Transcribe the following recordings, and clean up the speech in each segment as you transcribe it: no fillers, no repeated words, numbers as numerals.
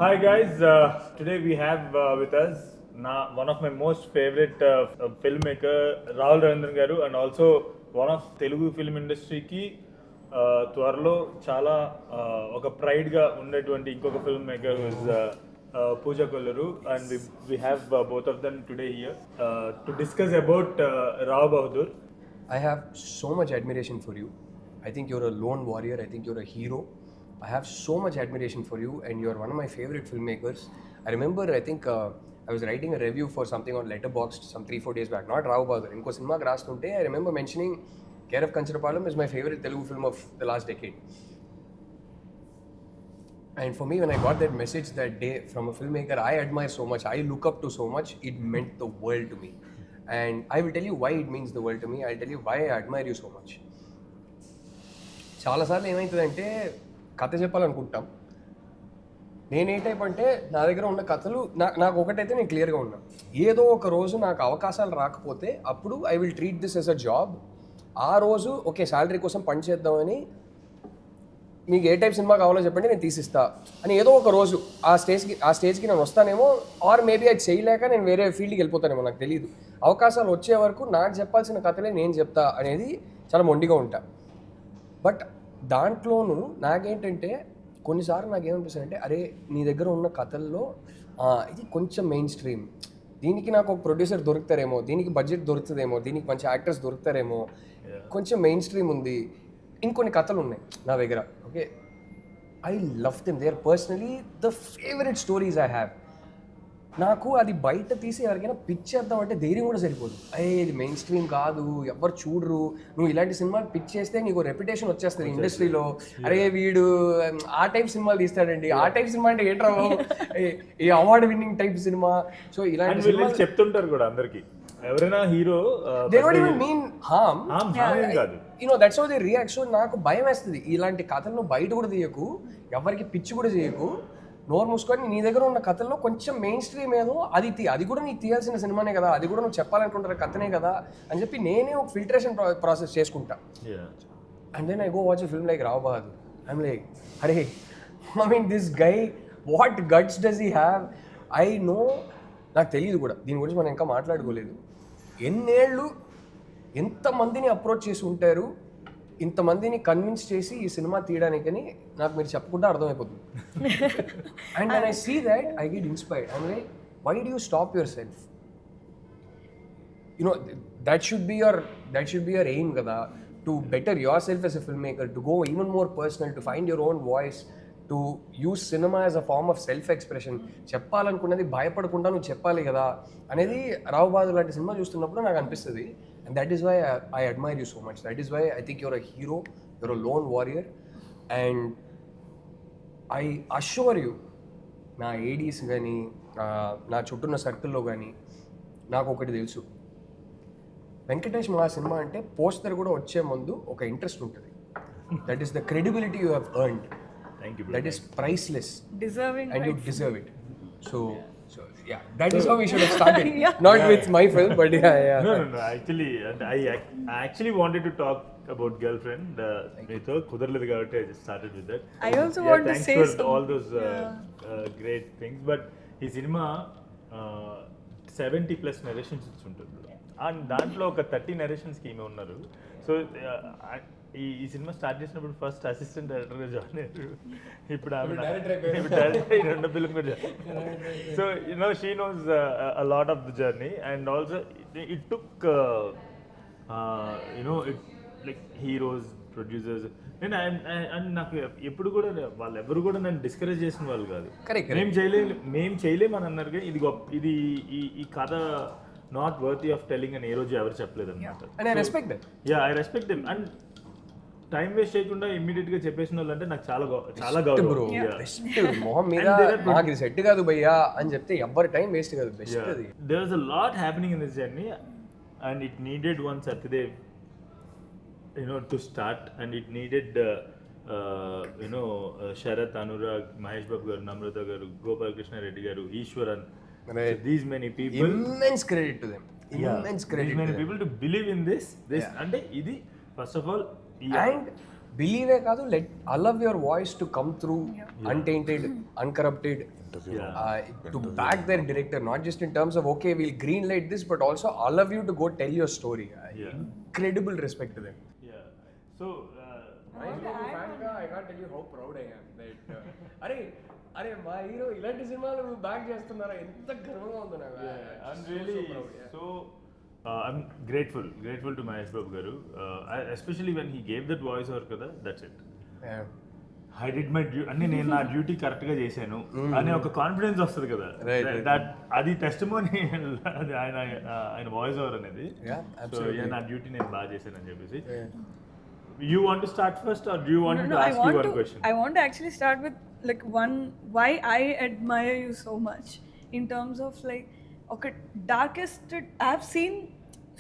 Hi guys, today we have with us one of my most favorite filmmaker Rahul Ravindran garu, and also one of Telugu film industry ki త్వరలో చాలా ఒక pride గా ఉండేటువంటి ఇంకొక film maker who is Puja Kolluru, and we have both of them today here to discuss about Rao Bahadur. I have so much admiration for you. I think you're a lone warrior. I think you're a hero. I have so much admiration for you, and you're one of my favorite filmmakers. I remember, I think I was writing a review for something on Letterboxd some 3-4 days back. Not Rao Bahadur. Inko cinema rastunte, I remember mentioning Care of Kancharapalam is my favorite Telugu film of the last decade. And for me, when I got that message that day from a filmmaker I admire so much, I look up to so much, it meant the world to me. And I will tell you why it means the world to me. I'll tell you why I admire you so much. చాలాసార్లు ఏమవుతుందంటే కథ చెప్పాలనుకుంటాం. నేను ఏ type అంటే నా దగ్గర ఉన్న కథలు నాకు ఒకటైతే నేను క్లియర్గా ఉన్నా. ఏదో ఒక రోజు నాకు అవకాశాలు రాకపోతే అప్పుడు I will treat this yes a job. ఆ రోజు ఓకే శాలరీ కోసం పని చేద్దామని మీకు ఏ టైప్ సినిమా కావాలో చెప్పండి నేను తీసిస్తా అని ఏదో ఒక రోజు ఆ స్టేజ్కి నేను వస్తానేమో, ఆర్ మేబీ అది చేయలేక నేను వేరే ఫీల్డ్కి వెళ్ళిపోతానేమో, నాకు తెలియదు. అవకాశాలు వచ్చే వరకు నాకు చెప్పాల్సిన కథలే నేను చెప్తా అనేది చాలా మొండిగా ఉంటా. బట్ దాంట్లోనూ నాకేంటంటే కొన్నిసార్లు నాకేమనిపిస్తుంది అంటే, అరే నీ దగ్గర ఉన్న కథల్లో ఇది కొంచెం మెయిన్ స్ట్రీమ్, దీనికి నాకు ఒక ప్రొడ్యూసర్ దొరుకుతారేమో, దీనికి బడ్జెట్ దొరుకుతుందేమో, దీనికి మంచి యాక్టర్స్ దొరుకుతారేమో, కొంచెం మెయిన్ స్ట్రీమ్ ఉంది, ఇంకొన్ని కథలు ఉన్నాయి నా దగ్గర. Okay, I love them, they are personally the favourite stories I have. నాకు అది బయట తీసి ఎవరికైనా పిచ్ చేద్దాం అంటే ధైర్యం కూడా సరిపోదు. ఇది మెయిన్ స్ట్రీమ్ కాదు, ఎవరు చూడరు, నువ్వు ఇలాంటి సినిమాలు పిచ్ చేస్తే నీకు రెప్యుటేషన్ వచ్చేస్తుంది ఇండస్ట్రీలో. అరే వీడు ఆ టైప్ సినిమాలు తీస్తాడండి, ఆ టైప్ సినిమా అంటే ఏంట్రా ఈ award winning type cinema. So ఇలాంటి సినిమాలు చెప్తుంటారు కూడా అందరికి, ఎవరైనా hero they don't even mean harm, కాదు, that's how they react. So నాకు భయం వేస్తుంది, ఇలాంటి కథలను బయట కూడా తీయకు, ఎవరికి పిచ్చి కూడా చేయకు, నోరు మూసుకొని నీ దగ్గర ఉన్న కథల్లో కొంచెం మెయిన్ స్ట్రీమ్ ఏదో అది కూడా నీకు తీయాల్సిన సినిమానే కదా, అది కూడా నువ్వు చెప్పాలనుకుంటారు కథనే కదా అని చెప్పి నేనే ఒక ఫిల్టరేషన్ ప్రాసెస్ చేసుకుంటా. And then I go watch a film like Rao Bahadur. I'm like, అరే I mean this guy, what guts does he have? I know, నాకు తెలియదు కూడా, దీని గురించి మనం ఇంకా మాట్లాడుకోలేదు. ఎన్నేళ్ళు ఎంతమందిని అప్రోచ్ చేసి ఉంటారు, ఇంతమందిని కన్విన్స్ చేసి ఈ సినిమా తీయడానికని నాకు మీరు చెప్పకుండా అర్థమైపోతుంది. And when I see that I get inspired. I'm like, why do you stop yourself? That should be your aim కదా, to better yourself as a filmmaker, to go even more personal, to find your own voice, to use cinema as a form of self expression. చెప్పాలనుకున్నది భయపడకుండా నువ్వు చెప్పాలి కదా అనేది రావు బహదూర్ లాంటి cinema చూస్తున్నప్పుడు నాకు అనిపిస్తుంది. And that is why I admire you so much. That is why I think you're a hero, you're a lone warrior. And I assure you, నా ఏడీస్ కానీ నా చుట్టూన్న సర్కిల్లో కానీ నాకు ఒకటి తెలుసు, వెంకటేష్ మహా సినిమా అంటే పోస్టర్ కూడా వచ్చే ముందు ఒక ఇంట్రెస్ట్ ఉంటుంది. That is the credibility you have earned. That is priceless. Deserving. And you deserve it. So yeah, that is how we should have started. Not with my film, but yeah. No. Actually, I actually wanted to talk about Girlfriend. Meeto kudaraledu kabatti I just started with that. I also want to say for all those great things. But ఈ cinema 70+ narrations ఉంటుంది, and దాంట్లో ఒక 30 narrations కి ఈమె ఉన్నారు. So ఈ cinema start చేసినప్పుడు first assistant డైరెక్టర్గా జాయిన్ అయ్యారు, ఇప్పుడు డైరెక్టర్ రెండో ఫిల్మ్ కూడా join. So she knows a lot of the journey, and also it took it like heroes, producers. And నాకు ఎప్పుడు కూడా వాళ్ళెవరు కూడా నన్ను డిస్కరేజ్ చేసిన వాళ్ళు కాదు. మేము చేయలేము అని అన్నారు, కానీ ఇది ఈ కథ నాట్ వర్తీ ఆఫ్ టెల్లింగ్ అని ఏ రోజు ఎవరు చెప్పలేదు అనమాట. And I respect that. Yeah, I respect them. And time waste చేయకుండా ఇమ్మీడియట్ గా చెప్పేసిన వాళ్ళు అంటే నాకు చాలా గౌరవం. మొహం మీద నాకు ఇది సెట్ కాదు భయ్యా అని చెప్తే ఎవరి టైం వేస్ట్ కాదు. బెస్ట్ అది. There was a lot happening in this journey, and it needed one Satya Dev, to start, and it needed Sharath, Anurag, Mahesh Babu garu, Namrata garu, Gopal Krishna Reddy garu, Ishwaran. So these many people, immense credit to them. Immense credit. These many people to believe in this. Ante idi first of all. And బిలీవే కాదు, allow your voice to come through untainted, uncorrupted, to back their director, not just in terms of okay we'll green light this, but also allow you to go tell your story. Incredible respect to them. Yeah. So I can't tell you how proud I am that అరే మా hero ఇలాంటి సినిమాలు back చేస్తున్నారా, ఎంత గర్వంగా ఉందో నాకు. I'm really so I'm grateful to Mahesh Babu garu, especially when he gave that voice over kada, that's it. I did my అన్ని నేను నా డ్యూటీ కరెక్ట్ గా చేశాను అనే ఒక కాన్ఫిడెన్స్ వస్తుంది కదా, దట్ అది టెస్టిమోనీ ఆయన వాయిస్ ఓవర్ అనేది. సో నా డ్యూటీ నేను బాగా చేశాను అని చెప్పేసి. You want to start first or do you want me to ask you one question? I want to actually start with like one, why I admire you so much in terms of like, okay, darkest, I have seen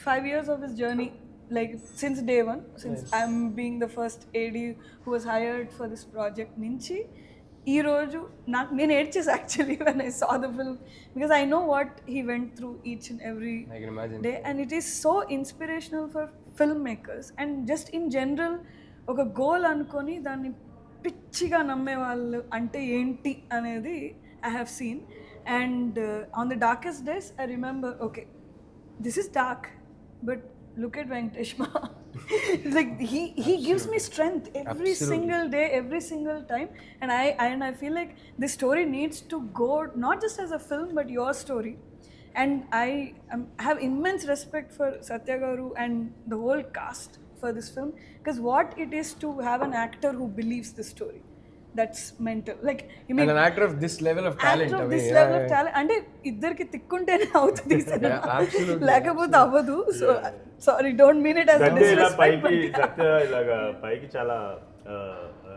5 years of his journey, like since day one, since I'm being the first AD who was hired for this project నుంచి ఈ రోజు నాకు నేను ఏడ్చేసి actually when I saw the film, because I know what he went through each and every day, and it is so inspirational for filmmakers and just in general. ఒక goal అనుకొని దాన్ని పిచ్చిగా నమ్మే వాళ్ళు అంటే ఏంటి అనేది I have seen, and on the darkest days I remember, okay, this is dark, but look at Venkatesh Maha. Like he gives me strength every single day, every single time, and I feel like this story needs to go not just as a film but your story. And I have immense respect for Satya Garu and the whole cast for this film, because what it is to have an actor who believes the story, that's mental. Like you mean and an actor of this level of talent, actor of this level of talent, అంటే ఇద్దరికి తిక్కుంటేనే అవుతుంది cinema, లేకపోతే అవ్వదు. So sorry, don't mean it as disrespect. Satya ఇలాగా పైకి చాలా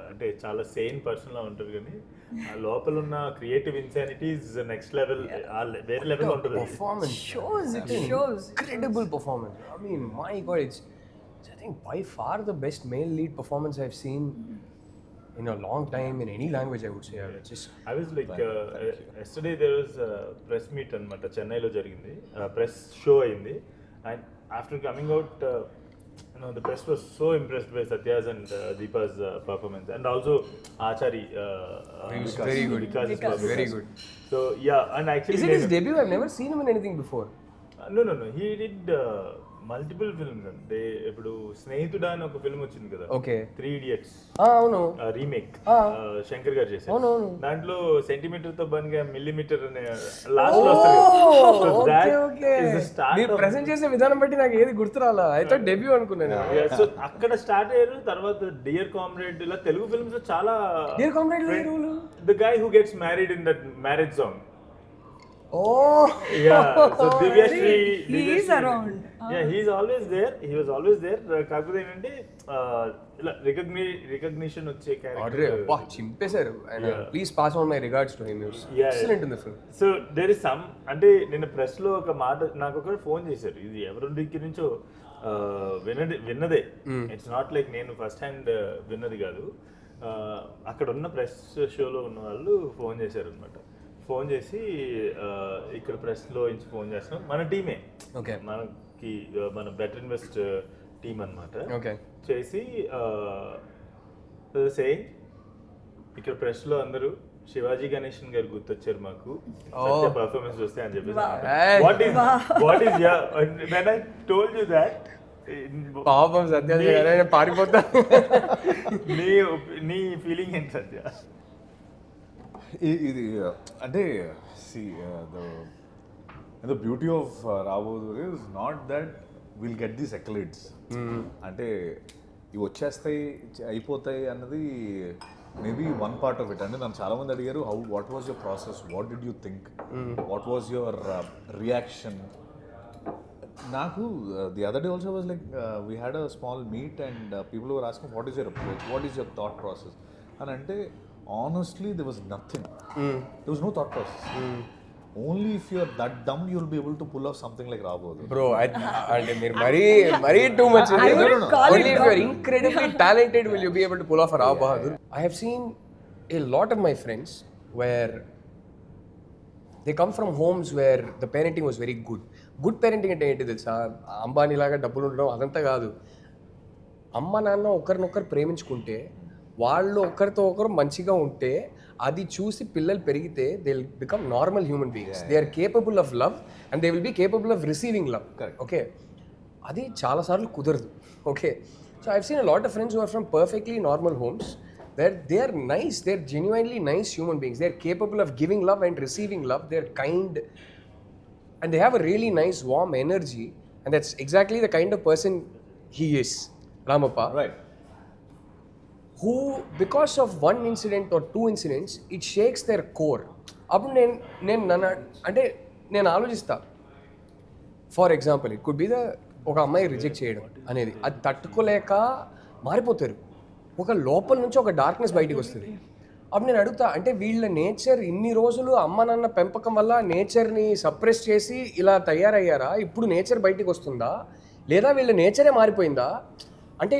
అంటే చాలా సేమ్ పర్సన్ లా ఉంటారు, కానీ ఆ లోపల ఉన్న creative insanity is next level, వేరే లెవెల్ ఉంటుంది. Performance shows incredible performance. I mean, my god, it's I think by far the best male lead performance I've seen in a long time in any language, I would say. I was like yesterday there was a press meet anamata Chennai lo jarigindi, press show ayindi, and after coming out the press was so impressed by Satya's and Deepa's performance, and also Achari very good. Because was very good. So yeah, and actually is it his debut? I've never seen him in anything before. No, he did multiple films. అంటే ఇప్పుడు స్నేహితుడా అని ఒక film వచ్చింది కదా, okay, 3 Idiots అవును, remake Shankar గారు చేశారు. దాంట్లో సెంటీమీటర్ తో బంగా మిల్లీమీటర్ అనే లాస్ట్ లో వస్తుంది. ప్రెజెంట్ చేసే విధానం బట్టి నాకు ఏది గుర్తురాలా, అయితే డెబ్యూ అనుకున్నాను. సో అక్కడ స్టార్ట్ అయ్యారు. తర్వాత డియర్ కామ్రేడ్, ఇలా తెలుగు ఫిల్మ్స్ చాలా. Dear comrade the guy who gets married in that marriage song. Oh yeah, so Divyashri he is around. Yeah, he is always there. He was always there. కాకపోతే ఏంటంటే ఇలా recognition వచ్చే character బా చింపేశారు. Please pass on my regards to him. Excellent in the film. So there is some, అంటే నిన్న press లో ఒక మాట నాకు ఒకరు ఫోన్ చేశారు, ఇది ఎవరి దగ్గర నుంచో విన్నదే. ఇట్స్ నాట్ లైక్ నేను ఫస్ట్ హ్యాండ్ విన్నది కాదు. అక్కడ ఉన్న ప్రెస్ షోలో ఉన్న వాళ్ళు ఫోన్ చేశారు అనమాట. ఫోన్ చేసి ఇక్కడ ప్రెస్లో నుంచి ఫోన్ చేస్తాం, మన టీమే, మనకి మన బెటర్ ఇన్వెస్ట్ టీమ్ అనమాట. చేసి సేయింగ్ ఇక్కడ ప్రెస్లో అందరూ శివాజీ గణేషన్ గారు గుర్తొచ్చారు మాకు, సత్య పర్ఫార్మెన్స్ చూస్తే అని చెప్పేసి. What is when I told you that, పాపం సత్య పారిపోతా. నీ ఫీలింగ్ ఏంటి సత్య? ఇది అంటే the beauty of Rao Bahadur is not that we'll get these accolades. అంటే ఇవి వచ్చేస్తాయి అయిపోతాయి అన్నది maybe one part of it. అంటే నన్ను చాలా మంది అడిగారు, what was your process, what did you think, what was your reaction. నాకు the other day also was like we had a small meet and people were asking what is your approach, what is your thought process అని. అంటే honestly there was nothing. There was no thought process. Only if you're that dumb you'll be able to pull off something like Rao Bahadur. Bro, అంటే మీరు మరీ too much. Only if you're incredibly talented will you be able to pull off a Rao Bahadur. I have seen a lot of my friends where they come from homes where the parenting was very good. Good parenting అంటే ఏంటి తెలుసా, అంబానీ లాగా డబ్బులు ఉండడం అదంతా కాదు. అమ్మ నాన్న ఒకరినొకరు ప్రేమించుకుంటే, వాళ్ళు ఒకరితో ఒకరు మంచిగా ఉంటే, అది చూసి పిల్లలు పెరిగితే they will become normal human beings. They are capable of love and they will be capable of receiving love. Okay, అది చాలాసార్లు కుదరదు. Okay, so I've seen a lot of friends who are from perfectly normal homes. They are nice, they are genuinely nice human beings. They are capable of giving love and receiving love. They are kind and they have a really nice warm energy, and that's exactly the kind of person he is, Ramappa. Right. Who, because of one incident or two incidents, it shakes their core. అప్పుడు నేను ఆలోచిస్తా. For example it could be ఒక అమ్మాయి reject చేయడం అనేది, అది తట్టుకోలేక మారిపోతారు. ఒక లోపల నుంచి ఒక డార్క్నెస్ బయటికి వస్తుంది. అప్పుడు నేను అడుగుతా, అంటే వీళ్ళ నేచర్ ఇన్ని రోజులు అమ్మ నాన్న పెంపకం వల్ల నేచర్ని సప్రెస్ చేసి ఇలా తయారయ్యారా? ఇప్పుడు నేచర్ బయటికి వస్తుందా, లేదా వీళ్ళ నేచరే మారిపోయిందా? అంటే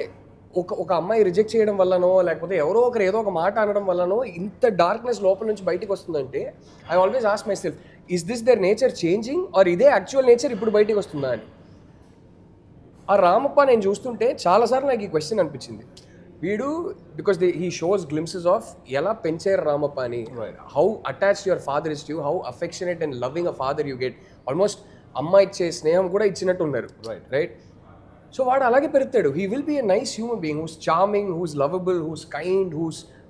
ఒక అమ్మాయి రిజెక్ట్ చేయడం వల్లనో, లేకపోతే ఎవరో ఒకరు ఏదో ఒక మాట అనడం వల్లనో ఇంత డార్క్నెస్ లోపల నుంచి బయటికి వస్తుందంటే, I always ask myself, is this their nature changing or ఇదే యాక్చువల్ నేచర్ ఇప్పుడు బయటికి వస్తుందా అని. ఆ రామప్ప నేను చూస్తుంటే చాలాసార్లు నాకు ఈ క్వశ్చన్ అనిపించింది. వీడు because he shows glimpses of ఎలా పెంచారు రామప్ప అని, how attached your father is to, how affectionate and loving a father you get. Almost అమ్మ ఇచ్చే స్నేహం కూడా ఇచ్చినట్టు ఉన్నారు. రైట్, సో వాడు అలాగే పెరుగుతాడు. He will be a nice human being who's charming, who's lovable, who's kind,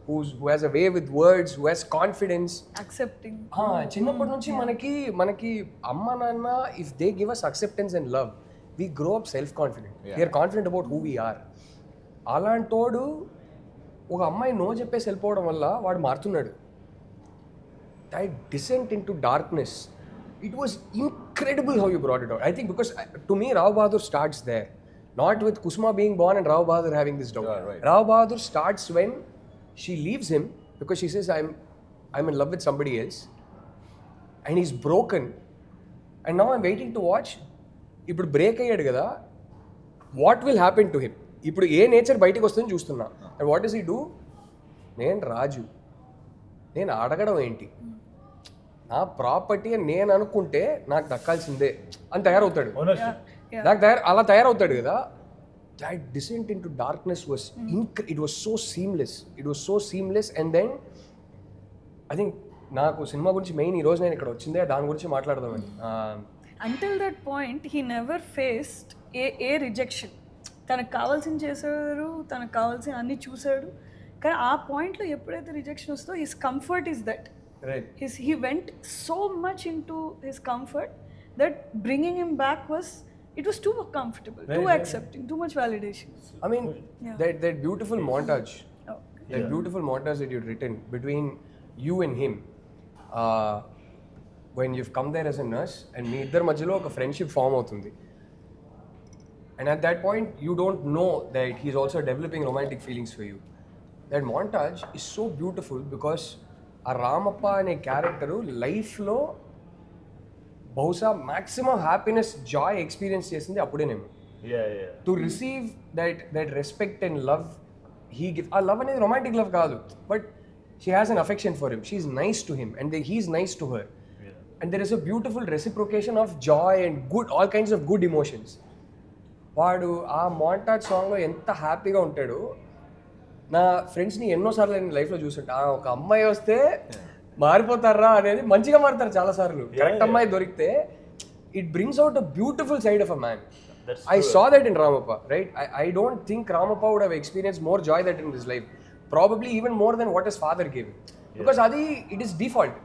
who has a way with words, who has confidence, accepting. చిన్నప్పటి నుంచి మనకి అమ్మ నాన్న, if they give us acceptance and love, we grow up self confident. We are confident about who we are. అలాంటోడు ఒక అమ్మాయి no చెప్పేసి వెళ్ళిపోవడం వల్ల వాడు మారుతున్నాడు. that descent into darkness, it was incredible how you brought it out. I think because to me Rao Bahadur starts there, not with Kusma being born and Rao Bahadur having this doubt. Right. Rao Bahadur starts when she leaves him because she says I'm in love with somebody else and he's broken, and now I'm waiting to watch. ఇప్పుడు break అయ్యాడు కదా, what will happen to him, ఇప్పుడు ఏ nature బయటకు వస్తుందని చూస్తున్నా. And what is he do, నేను రాజు, నేను అడగడం ఏంటి, నా ప్రాపర్టీ అని నేను అనుకుంటే నాకు దక్కాల్సిందే అని తయారవుతాడు. అలా తయారవుతాడు కదా. that descent into darkness was it was so seamless. And then I think నాకు సినిమా గురించి మెయిన్ ఈరోజు నేను ఇక్కడ వచ్చిందే దాని గురించి మాట్లాడదామని. Until that point he never faced a rejection. తనకు కావాల్సింది చేశాడు, తనకు కావాల్సిన అన్ని చూశాడు, కానీ ఆ పాయింట్లో ఎప్పుడైతే రిజెక్షన్ వస్తుందో his comfort is that. He went so much into his comfort that bringing him back it was too comfortable, too accepting, too much validation. I mean, that beautiful montage, beautiful montage that you'd written between you and him, when you've come there as a nurse and మీ ఇద్దరి మధ్యలో ఒక friendship form అవుతుంది, and at that point you don't know that he's also developing romantic feelings for you. That montage is so beautiful because ఆ రామప్ప అనే character లైఫ్లో బహుశా maximum happiness, joy experience చేసింది అప్పుడేనేమో. To receive that respect and love he give. ఆ love అనేది romantic love కాదు, but she has an affection for him, she is nice to him and he is nice to her, and there is a beautiful reciprocation of joy and good, all kinds of good emotions. వాడు ఆ montage సాంగ్లో ఎంత హ్యాపీగా ఉంటాడు. నా ఫ్రెండ్స్ని ఎన్నోసార్లు నేను లైఫ్లో చూసుంటా, ఒక అమ్మాయి వస్తే మారిపోతారా అనేది, మంచిగా మారుతారు చాలాసార్లు. కరెక్ట్ అమ్మాయి దొరికితే it brings out a beautiful side of a man. I saw that in Ramappa, right? I don't think Ramappa would have experienced more joy that in his life. Probably even more than what his father gave him. Because it is default.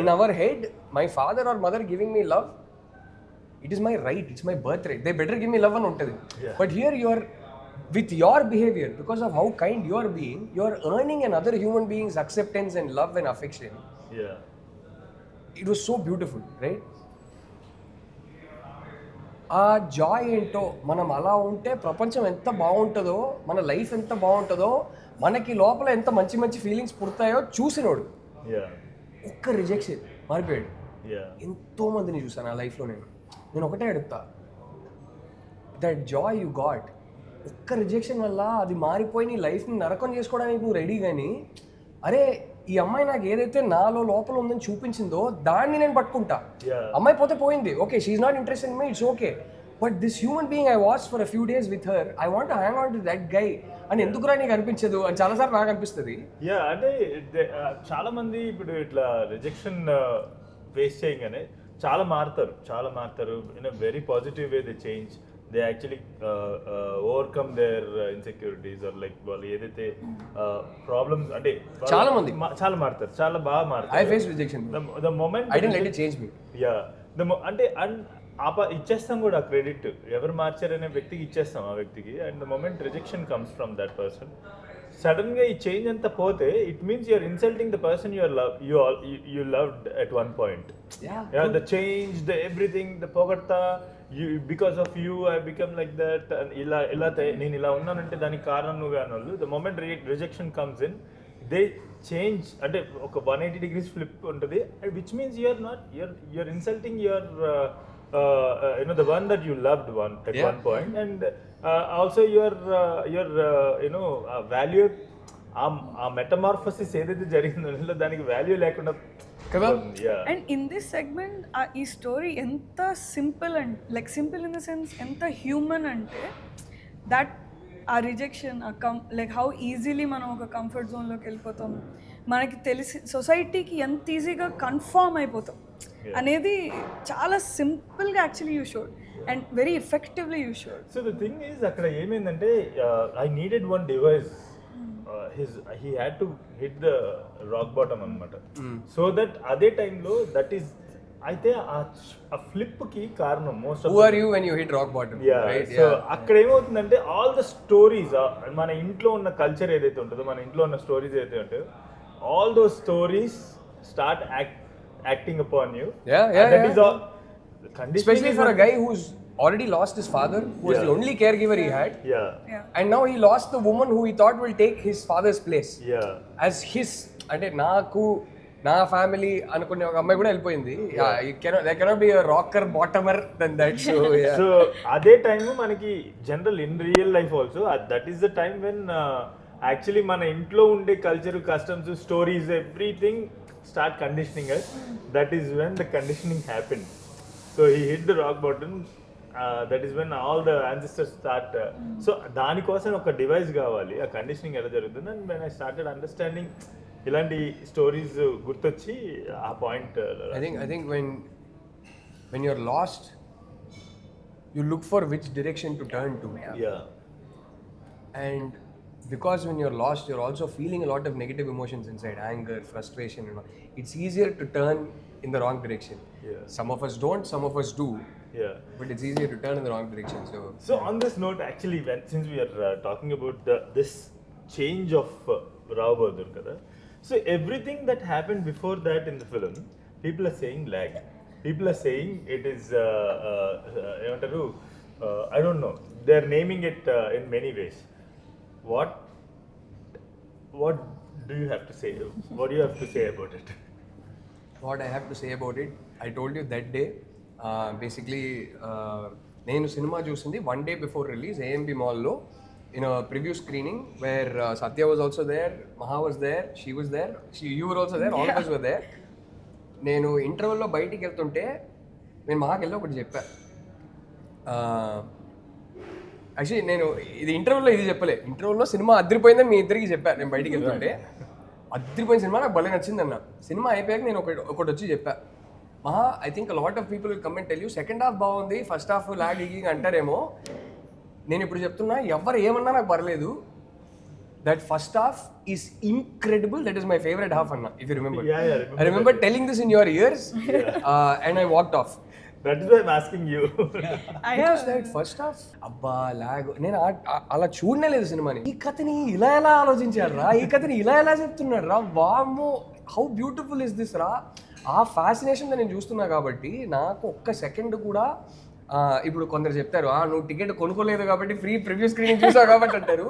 In our head, my father or mother giving me love, it is my right, it's my birthright. They better give me love and untadi. But here you are, with your behavior, because of how kind you are being, you are earning another human being's acceptance and love and affection. It was so beautiful, right? ఆ Joy ఏంటో, మనం అలా ఉంటే ప్రపంచం ఎంత బాగుంటుందో, మన life ఎంత బాగుంటుందో, మనకి లోపల ఎంత మంచి మంచి ఫీలింగ్స్ పుడతాయో చూసినోడు. ఒక్క రిజెక్షన్ మారిపోయాడు. ఎంతో మందిని చూసాను ఆ లైఫ్లో. నేను ఒకటే అడుగుతా, దట్ జాయ్ యూ గాట్, ఒక్క రిజెక్షన్ వల్ల అది మారిపోయి నీ లైఫ్ని నరకం చేసుకోవడానికి నువ్వు రెడీ. కానీ అరే ఈ అమ్మాయి నాకు ఏదైతే నాలో లోపల ఉందని చూపించిందో దాన్ని నేను పట్టుకుంటా. అమ్మాయి పోతే పోయింది, okay, she's not interested in me, it's okay, but this human being I watch for a few days with her, I want to hang on to that guy అని ఎందుకురా నీకు అనిపించదు అని చాలాసార్లు నాకు అనిపిస్తుంది. యా అంటే చాలా మంది ఇప్పుడు ఇట్లా రిజెక్షన్ ఫేస్ చేయగానే చాలా మారుతారు in a very positive way. They change, they actually overcome their insecurities or like వాళ్ళు ఏదైతే ప్రాబ్లమ్స్ అంటే చాలా మంది చాలా మారుతారు, చాలా బాగా మారుతారు. I face rejection the moment I don't let it change me. Yeah అంటే ఇచ్చేస్తాం కూడా ఆ క్రెడిట్, ఎవరు మార్చారనే వ్యక్తికి ఇచ్చేస్తాం ఆ వ్యక్తికి. And the moment rejection comes from that person, sudden గా ఈ చేంజ్ అంతా పోతే it means you're insulting the person you loved at one point. Yeah, the change, the everything, the పొగడ్తా, you because of you I become like that, and ఇలా నేను ఇలా ఉన్నానంటే దానికి కారణం నువ్వే అన్నోళ్ళు. The moment rejection comes in, they change అంటే ఒక 180 degrees flip ఉంటుంది, which means you're insulting your the one that you loved at one point, and also your value, ఆ మెటమార్ఫసిస్ ఏదైతే జరిగిందో దానికి వాల్యూ లేకుండా కదా. అండ్ ఇన్ దిస్ సెగ్మెంట్ ఈ స్టోరీ ఎంత simple and like simple in the sense ఎంత human అంటే దట్ ఆ రిజెక్షన్ లైక్ హౌ ఈజీలీ మనం ఒక కంఫర్ట్ జోన్లోకి వెళ్ళిపోతాం, మనకి తెలిసి సొసైటీకి ఎంత ఈజీగా కన్ఫార్మ్ అయిపోతాం అనేది చాలా సింపుల్గా actually you showed and very effectively you showed. So the thing is అక్కడ ఏమైందంటే I needed one device, he had to hit the rock bottom అనమాట. సో దట్ అదే టైంలో దట్ ఈస్ అయితే ఆ ఫ్లిప్ కి కారణం most Who are you when you hit rock bottom? right? So అక్కడ ఏమవుతుందంటే ఆల్ ద స్టోరీస్, మన ఇంట్లో ఉన్న కల్చర్ ఏదైతే ఉంటుందో, మన ఇంట్లో ఉన్న స్టోరీస్ ఏదైతే ఉంటాయో, all those stories start acting upon you. That is all. Especially for a guy who's already lost his father, who was the only caregiver he had. And now he lost the woman who he thought will take his father's place. As his, అంటే నాకు నా family అనుకునే ఒక అమ్మాయి కూడా వెళ్ళిపోయింది. There cannot be a rocker bottomer than that. So అదే time మనకి general in real life also that is the time when actually మన ఇంట్లో ఉండే culture, customs, stories, everything start conditioning us. That is when the conditioning happened. So he hit the rock bottom. That is when all the ancestors start. So దానికోసం ఒక device కావాలి, ఆ conditioning ఎలా జరుగుతుంది. And when I started understanding ఇలాంటి stories గుర్తొచ్చి ఆ point. I think when you're lost, you look for which direction to turn to. And because when you're lost, you're also feeling a lot of negative emotions inside, anger, frustration, it's easier to turn in the wrong direction. Some of us don't, some of us do. But it's easier to turn in the wrong direction. So on this note, actually, since we are talking about this change of Rao Bahadur kada, so everything that happened before that in the film, people are saying lag. People are saying it is I don't know, they are naming it in many ways. What do you have to say? What do you have to say about it? What I have to say about it, I told you that day. Basically, నేను cinema చూసింది 1 day before release, AMB Mall-లో in a preview screening where Satya was also there, Maha was there, she was there, you were also there, all of us were there. నేను ఇంటర్వెల్లో బయటికి వెళ్తుంటే నేను మహాకి వెళ్ళి ఒకటి చెప్పా. Actually నేను ఇది ఇంటర్వ్యూలో ఇది చెప్పలే, ఇంటర్వ్యూలో సినిమా అదిరిపోయిందని మీ ఇద్దరికి చెప్పాను. నేను బయటికి వెళ్తుంటే అదిరిపోయిన సినిమా నాకు భలే నచ్చింది అన్న. సినిమా అయిపోయాక నేను ఒకటి వచ్చి చెప్పా, Maha I think lot of people will come and tell you second half బాగుంది, ఫస్ట్ హాఫ్ లాగింగ్ అంటారేమో. నేను ఇప్పుడు చెప్తున్నా, ఎవరు ఏమన్నా నాకు పర్లేదు, that first half is incredible, that is my favourite half అన్న. If you remember, I remember telling this in your ears and I walked off. That is why I'm asking you. Because that first half, అబ్బా log, నేను అలా చూడనే లేదు సినిమాని. ఈ కథని ఇలా ఎలా ఆలోచించారు రా, ఈ కథని ఇలా ఎలా చెప్తున్నాడు రా, వామ్మో హౌ బ్యూటిఫుల్ ఇస్ దిస్ రా. ఆ ఫ్యాసినేషన్ నేను చూస్తున్నా కాబట్టి నాకు ఒక్క సెకండ్ కూడా ఇప్పుడు కొందరు చెప్తారు నువ్వు టికెట్ కొనుక్కోలేదు కాబట్టి ఫ్రీ ప్రివ్యూ స్క్రీనింగ్ చూసావు కాబట్టి అంటారు.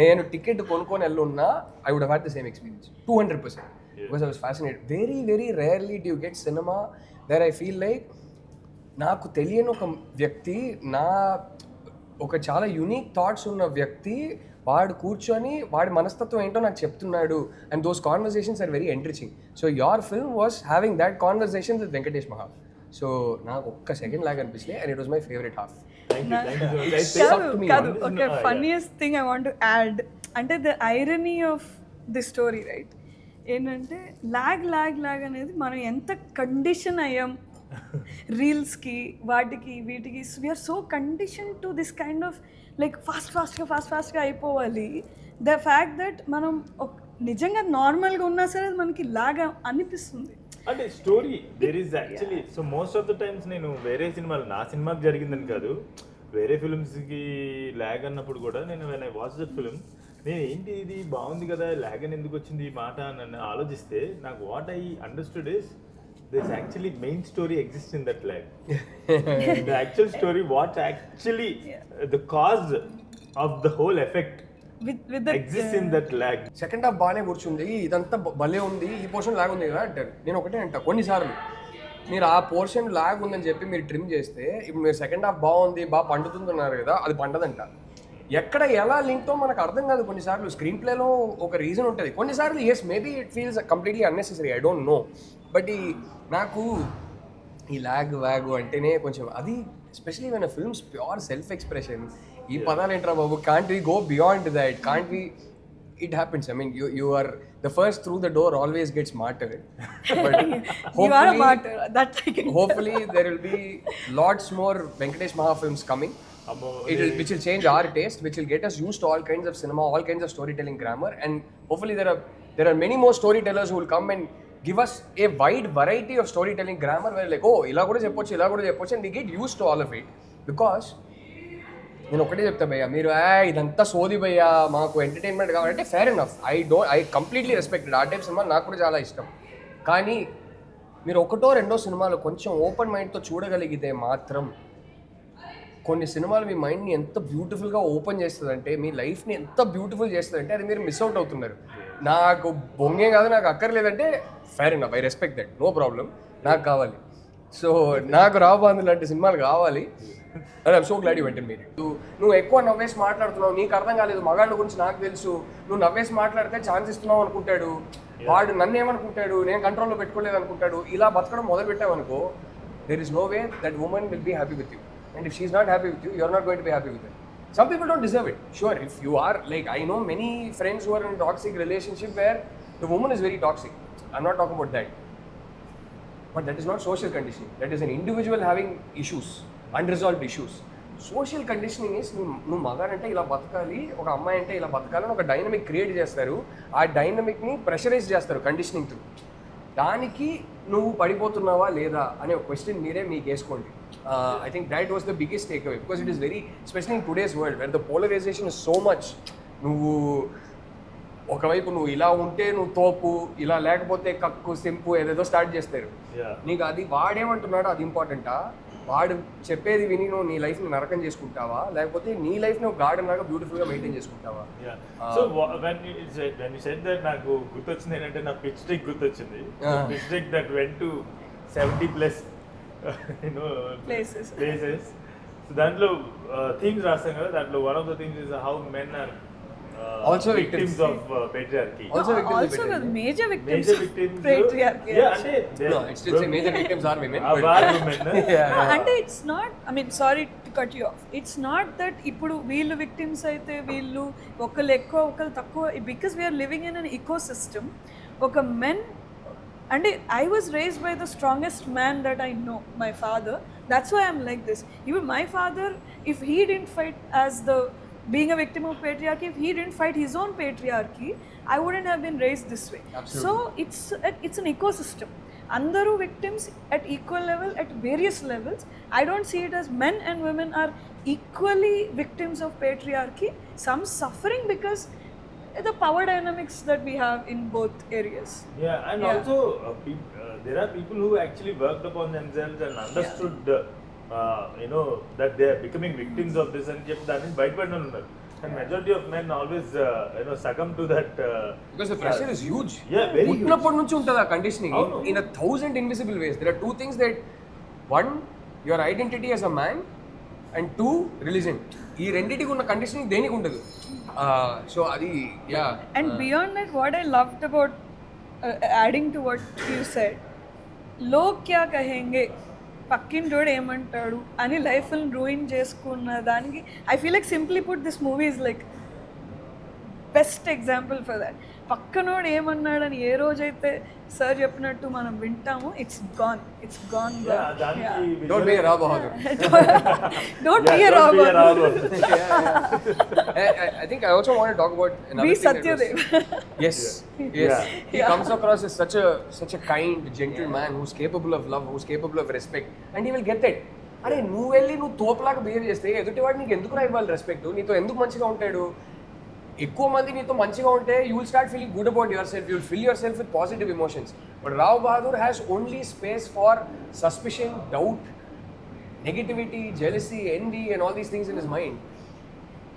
నేను టికెట్ కొనుక్కొని వెళ్ళున్నా I would have the same experience 200%. Because I was fascinated. Very very rarely do you get cinema there I feel like నాకు తెలియని ఒక వ్యక్తి, నా ఒక చాలా యూనిక్ థాట్స్ ఉన్న వ్యక్తి, వాడు కూర్చొని వాడి మనస్తత్వం ఏంటో నాకు చెప్తున్నాడు. And those conversations are very enriching. So your film was having that conversation with Venkatesh Maha. So నాకు ఒక్క సెకండ్ లాగా అనిపించలే, and it was my favourite half. Thank you so much. కాదు కాదు One is ఒక no- funniest thing I want to add అంటే the irony of the story right ఏంటంటే lag అనేది మనం ఎంత కండిషన్ అయ్యాం రీల్స్కి వాటికి వీటికి we're so condition to this kind of like ఫాస్ట్గా అయిపోవాలి. ద ఫ్యాక్ట్ దట్ మనం నిజంగా నార్మల్గా ఉన్నా సరే అది మనకి లాగా అనిపిస్తుంది. అంటే story there is actually so most of the times నేను వేరే సినిమాలు నా సినిమాకి జరిగిందని కాదు వేరే ఫిల్మ్స్కి ల్యాగ్ అన్నప్పుడు కూడా నేను when I watch that film నేను ఏంటి ఇది బాగుంది కదా ల్యాగ్ అని ఎందుకు వచ్చింది ఈ మాట అని ఆలోచిస్తే నాకు what I understood is this actually main story exist in that lag the actual story what actually the cause of the whole effect with exist in that lag. Second half బాగానే కూర్చుంది, ఇదంతా భలే ఉంది, ఈ పోర్షన్ లాగ్ ఉంది కదా అంటారు. నేను ఒకటే అంట, కొన్నిసార్లు మీరు ఆ పోర్షన్ లాగ్ ఉందని చెప్పి మీరు ట్రిమ్ చేస్తే ఇప్పుడు మీరు సెకండ్ హాఫ్ బాగుంది బాగా పండుతుందన్నారు కదా, అది పండదంట. ఎక్కడ ఎలా లింక్తో మనకు అర్థం కాదు. కొన్నిసార్లు స్క్రీన్ ప్లేలో ఒక రీజన్ ఉంటుంది, కొన్నిసార్లు yes maybe it feels completely unnecessary, I don't know. But నాకు ఈ వ్యాగ్ అంటేనే కొంచెం అది especially when films pure self expression. ఈ పదాలు ఏంట్రా బాబు, can't we go beyond that, can't we, it happens. I mean, you are the first through the door always gets martyred. But you are a martyr, that I can hopefully there will be lots more Venkatesh Maha films coming. Which will change our taste, which will get us used to all kinds of cinema, all kinds of storytelling grammar, and hopefully there are many more storytellers who will come and give us a wide variety of storytelling grammar where like, oh, ila kuda cheppochu, and we get used to all of it. Because నేను ఒకటే చెప్తా భయ్యా, మీరు ఇదంతా సోది భయ్యా మాకు entertainment కావాలంటే fair enough, I completely respected. ఆ టైప్ సినిమా నాకు కూడా చాలా ఇష్టం. కానీ మీరు ఒకటో రెండో సినిమాలు కొంచెం ఓపెన్ మైండ్తో చూడగలిగితే మాత్రం కొన్ని సినిమాలు మీ మైండ్ని ఎంత బ్యూటిఫుల్గా ఓపెన్ చేస్తుందంటే, మీ లైఫ్ని ఎంత బ్యూటిఫుల్ చేస్తుందంటే అది మీరు మిస్ అవుట్ అవుతున్నారు. నాకు బొంగే కాదు, నాకు అక్కర్లేదంటే fair enough, I respect that, no problem, నాకు కావాలి. సో నాకు రావు బాంధు లాంటి సినిమాలు కావాలి. ఐఎమ్ సో గ్లాడ్ యూ వెంటనే మీరు. నువ్వు ఎక్కువ నవ్వేసి మాట్లాడుతున్నావు, నీకు అర్థం కాలేదు, మగాళ్ళ గురించి నాకు తెలుసు, నువ్వు నవ్వేసి మాట్లాడితే ఛాన్స్ ఇస్తున్నావు అనుకుంటాడు వాడు, నన్ను ఏమనుకుంటాడు, నేను కంట్రోల్లో పెట్టుకోలేదు అనుకుంటాడు. ఇలా బతకడం మొదలు పెట్టావనుకో, there is no way that woman will be happy with you, and if she is not happy with you, you are not going to be happy with her. Some people don't deserve it. Sure, if you are, like, I know many friends who are in a toxic relationship where the woman is very toxic. I'm not talking about that. But that is not social conditioning. That is an individual having issues, unresolved issues. Social conditioning is నువ్వు మగాడంటే ఇలా బతకాలి, ఒక అమ్మాయి అంటే ఇలా బతకాలి అని ఒక డైనమిక్ క్రియేట్ చేస్తారు. ఆ డైనమిక్ని ప్రెషరైజ్ చేస్తారు కండిషనింగ్ త్రూ. దానికి నువ్వు పడిపోతున్నావా లేదా అనే ఒక క్వశ్చన్ మీరే మీకు వేసుకోండి. I think that was the biggest takeaway, because it is very especially in today's world where the polarisation is so much. నువ్వు ఒకవైపు నువ్వు ఇలా ఉంటే నువ్వు తోపు, ఇలా లేకపోతే కక్కు సింపు ఏదేదో స్టార్ట్ చేస్తారు. నీకు అది వాడేమంటున్నాడో అది ఇంపార్టెంటా, వాడు చెప్పేది విని నువ్వు నీ లైఫ్ని నరకం చేసుకుంటావా, లేకపోతే నీ లైఫ్ని ఒక గార్డెన్ లాగా బ్యూటిఫుల్గా మెయింటైన్ చేసుకుంటావా? So when you said that నాకు గుర్తొచ్చింది ఏంటంటే నా పిచ్ డెక్ గుర్తొచ్చింది. Pitch deck that went to 70+ places. సో దాంట్లో థీమ్స్ రాస్తాం కదా, దాంట్లో one of the themes is how men are also victims of patriarchy. Also major victims of patriarchy. Yeah, ante no, it's still say major victims are women. Are women. Yeah. And it's not, I mean, sorry to cut you off. It's not that ఇప్పుడు వీళ్ళు victims అయితే వీళ్ళు ఒకళ్ళు ఎక్కువ ఒకళ్ళు తక్కువ, because we are living in an ecosystem. ఒక men, and I was raised by the strongest man that I know, my father. That's why I'm like this. Even my father, if he didn't fight as the being a victim of patriarchy, if he didn't fight his own patriarchy, I wouldn't have been raised this way. Absolutely. So it's an ecosystem. Andaru victims at equal level, at various levels. I don't see it as men and women are equally victims of patriarchy. Some suffering because the power dynamics that we have in both areas. Yeah, and also there are people who actually worked upon themselves and understood that they are becoming victims of this and చెప్పి దాన్ని బయటపడిన ఉన్నారు. And majority of men always succumb to that because the pressure is huge. Yeah, very huge. ఉన్నప్పటి నుంచి ఉంటుంది ఆ conditioning in 1,000 invisible ways. There are two things that, one, your identity as a man, and two, religion. ఈ రెండిటికి ఉన్న conditioning దేనికి ఉండదు. So అది and beyond that, what I loved about adding to what you said, log kya kahenge పక్కింటోడు ఏమంటాడు అని లైఫ్ని ruin చేసుకున్న దానికి I feel like simply put this movie is like best example for that. పక్కనోడు ఏమన్నాడని ఏ రోజైతే సార్ చెప్పినట్టు మనం వింటామో it's gone Don't be a Rao Bahadur. Don't be a robber, I think I also want to talk about another be thing that Satya was- Dev. Yes. He comes across as such a kind, gentle man who's capable of love, who's capable of respect, and he will get that. అరే నువ్వు వెళ్ళి నువ్వు తోపులాగా behave చేస్తే ఎదుటివాడు నీకు ఎందుకు ఇవ్వాలి respect? నీతో ఎందుకు మంచిగా ఉంటాడు? ఎక్కువ మంది నీతో మంచిగా ఉంటే you will start feeling good about yourself, you will fill yourself with positive emotions. But Rao Bahadur has only space for suspicion, doubt, negativity, jealousy, envy and all these things in his mind.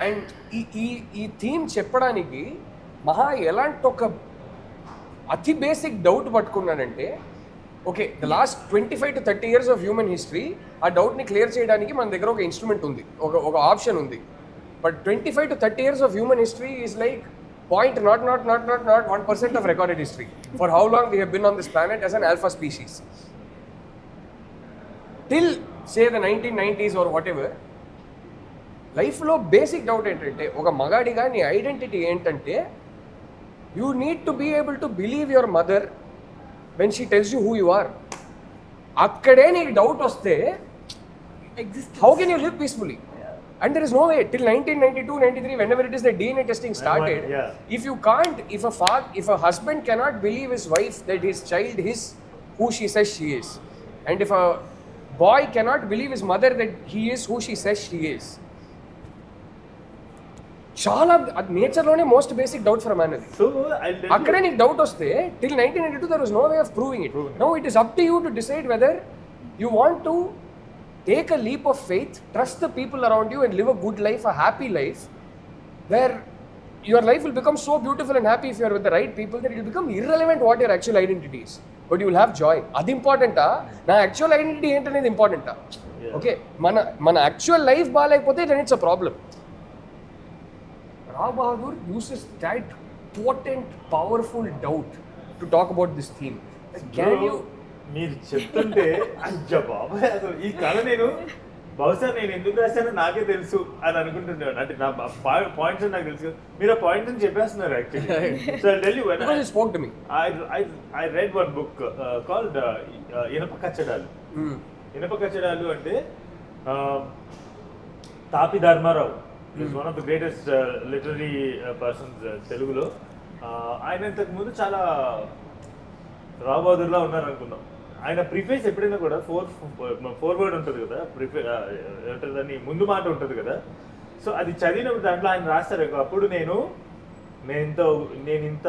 And ఈ theme చెప్పడానికి మహా ఎలాంటి ఒక అతి basic doubt పట్టుకున్నాడంటే, okay the last 25 to 30 years of human history ఆ డౌట్ని clear చేయడానికి మన దగ్గర ఒక ఇన్స్ట్రుమెంట్ ఉంది, ఒక ఆప్షన్ ఉంది. But 25 to 30 years of human history is like not 1% of recorded history for how long we have been on this planet as an alpha species. Till say the 1990s or whatever, life lo basic doubt entante oka magadiga nee identity entante you need to be able to believe your mother when she tells you who you are. Akkade nee doubt vaste how can you live peacefully? And there is no way till 1992, 93, whenever it is the DNA testing started. If you can't, if a husband cannot believe his wife that his child is who she says she is, and if a boy cannot believe his mother that he is who she says she is, చాలా నేచర్లోనే most basic doubt for man అది. So అక్కడే నీకు doubt వస్తే till 1992 there was no way of proving it. Now it is up to you to decide whether you want to take a leap of faith, trust the people around you and live a good life, a happy life, where your life will become so beautiful and happy if you are with the right people that it will become irrelevant what your actual identity is, but you will have joy. Adi important ah na actual identity ఏంటనేది important ah. Okay, మన actual life బాలేకపోతే then it's a problem. Rao Bahadur uses that potent, powerful doubt to talk about this theme. Can you మీరు చెప్తుంటే అయ్యా బాబాయ్ అసలు ఈ కళ నేను బహుశా నేను ఎందుకు రాశానో నాకే తెలుసు అని అనుకుంటున్నాను. అంటే నా పాయింట్స్ నాకు తెలుసు, మీరు ఆ పాయింట్స్ అని చెప్పేస్తున్నారు actually. So I tell you when because it spoke to me. I read one book called ఇనప కచ్చడాలు. ఇనప కచ్చడాలు అంటే Tapi Dharmarao is one of the greatest literary persons తెలుగులో. ఆయన ఇంతకు ముందు చాలా రావ్ బహదూర్లా ఉన్నారు అనుకున్నాం. ఆయన ప్రిఫేస్ ఎప్పుడైనా కూడా ఫోర్వర్డ్ ఉంటుంది కదా, దాన్ని ముందు మాట ఉంటుంది కదా. సో అది చదివినప్పుడు దాంట్లో ఆయన రాస్తారు, అప్పుడు నేను ఇంత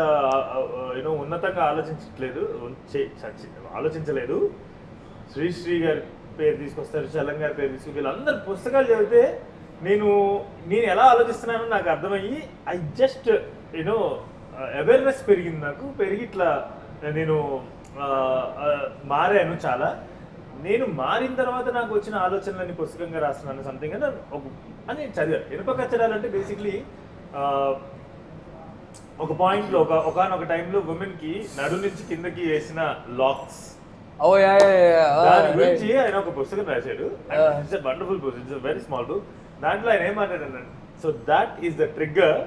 యూనో ఉన్నతంగా ఆలోచించలేదు. శ్రీశ్రీ గారి పేరు తీసుకొస్తారు, చలం గారి పేరు తీసుకు, వీళ్ళందరూ పుస్తకాలు చదివితే నేను ఎలా ఆలోచిస్తున్నానో నాకు అర్థమయ్యి ఐ జస్ట్ యూనో అవేర్నెస్ పెరిగింది నాకు. పెరిగి ఇట్లా నేను మారాను చాలా. నేను మారిన తర్వాత నాకు వచ్చిన ఆలోచనలని పుస్తకంగా రాస్తున్నాను సంథింగ్ అని చదివాను. ఇనుప కచ్చడాలు అంటే బేసిక్లీ ఒక పాయింట్లో ఒకనొక టైంలో ఉమెన్కి నడు నుంచి కిందకి వేసిన లాక్స్ దాని గురించి ఆయన ఒక పుస్తకం రాశాడు. It's a wonderful book, it's a very small book. దాంట్లో ఆయన ఏం మాట్లాడాడు, so that is the trigger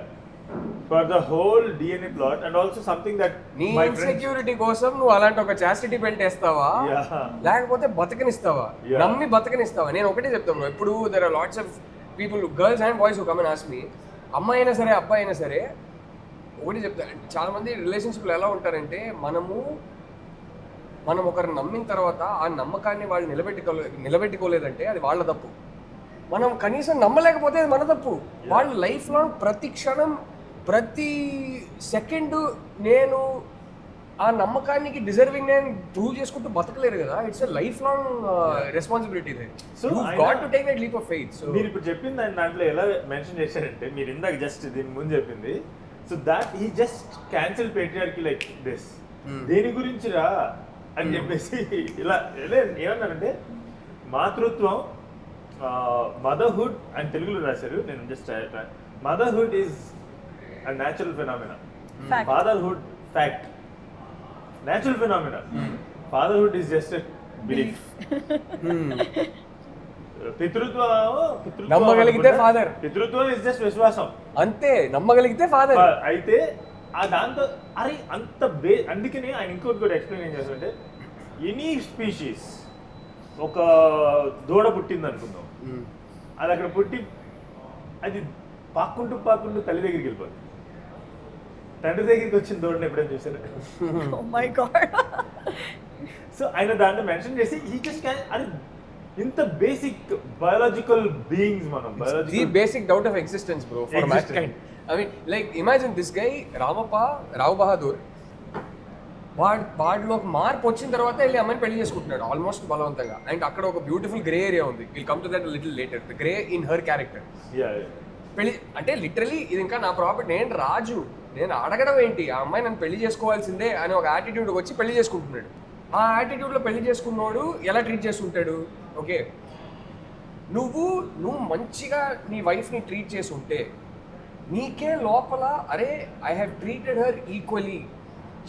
for the whole DNA plot and also something that నీ my ఇన్సెక్యూరిటీ కోసం నువ్వు అలాంటి ఒక చాస్టిటీ బెల్ట్ వేస్తావా, లేకపోతే బతకనిస్తావా, నమ్మి బతకనిస్తావా? నేను ఒకటే చెప్తాను, ఇప్పుడు there are lots of people, girls and boys who come and ask me, అమ్మాయి అయినా సరే అబ్బాయి అయినా సరే ఒకటి చెప్తాను. చాలా మంది రిలేషన్షిప్లో ఎలా ఉంటారంటే, మనం ఒకరిని నమ్మిన తర్వాత ఆ నమ్మకాన్ని వాళ్ళు నిలబెట్టుకోలేదంటే అది వాళ్ళ తప్పు. మనం కనీసం నమ్మలేకపోతే అది మన తప్పు. వాళ్ళు లైఫ్ లాంగ్ ప్రతి క్షణం ప్రతి సెకండ్ నేను ఆ నమ్మకానికి డిజర్వింగ్ నేను ప్రూవ్ చేసుకుంటూ బతకలేరు కదా. It's a life long responsibility. So got to take that leap of faith. So మీరు ఇప్పుడు చెప్పింది దాంట్లో ఎలా మెన్షన్ చేశారంటే, మీరు ఇందాక జస్ట్ దీని ముందు చెప్పింది, so that he just cancel patriarchy like this, దేని గురించి రా అని చెప్పేసి ఇలా ఏమన్నారంటే, మాతృత్వం, మదర్హుడ్ అని తెలుగులో రాశారు, నేను just motherhood is a natural phenomena. Fatherhood, fact. Natural phenomena. Fatherhood is just a belief. పితృత్వం నమ్మగలిగితే father. పితృత్వం ఇస్ జస్ట్ విశ్వాసం అంతే, నమ్మగలిగితే ఫాదర్. అయితే ఆ దాంతో అరే అంత అందుకని ఆయన ఇంకోటి కూడా ఎక్స్ప్లెయిన్ ఏం చేస్తుంటే ఎనీ స్పీషీస్ ఒక దూడ పుట్టింది అనుకుందాం, అది అక్కడ పుట్టి అది పాక్కుంటూ తల్లి దగ్గరికి వెళ్ళిపోతుంది. తండ్రి దగ్గరికి వచ్చిన దూడని ఎప్పుడైనా చూసారు? Oh my God. సో ఆయన దాంట్లో మెన్షన్ చేసి ఈ జస్ట్ అది ఇంత బేసిక్ బయాలజికల్ బీయింగ్స్ మనం the basic doubt of existence bro for mankind. I mean like imagine this guy Rao Bahadur, వాడిలో ఒక మార్పు వచ్చిన తర్వాత వెళ్ళి అమ్మాయిని పెళ్లి చేసుకుంటున్నాడు ఆల్మోస్ట్ బలవంతంగా. అండ్ అక్కడ ఒక బ్యూటిఫుల్ గ్రే ఏరియా ఉంది, will come to that little later, the grey in her character. పెళ్లి అంటే లిటరలీ ఇది ఇంకా నా ప్రాపర్టీ, నేను రాజు, నేను అడగడం ఏంటి, ఆ అమ్మాయి నన్ను పెళ్లి చేసుకోవాల్సిందే అని ఒక యాటిట్యూడ్ వచ్చి పెళ్లి చేసుకుంటున్నాడు. ఆ యాటిట్యూడ్లో పెళ్లి చేసుకున్నాడు ఎలా ట్రీట్ చేసుకుంటాడు? ఓకే, నువ్వు మంచిగా నీ వైఫ్ని ట్రీట్ చేసి ఉంటే నీకే లోపల అరే I have treated her equally,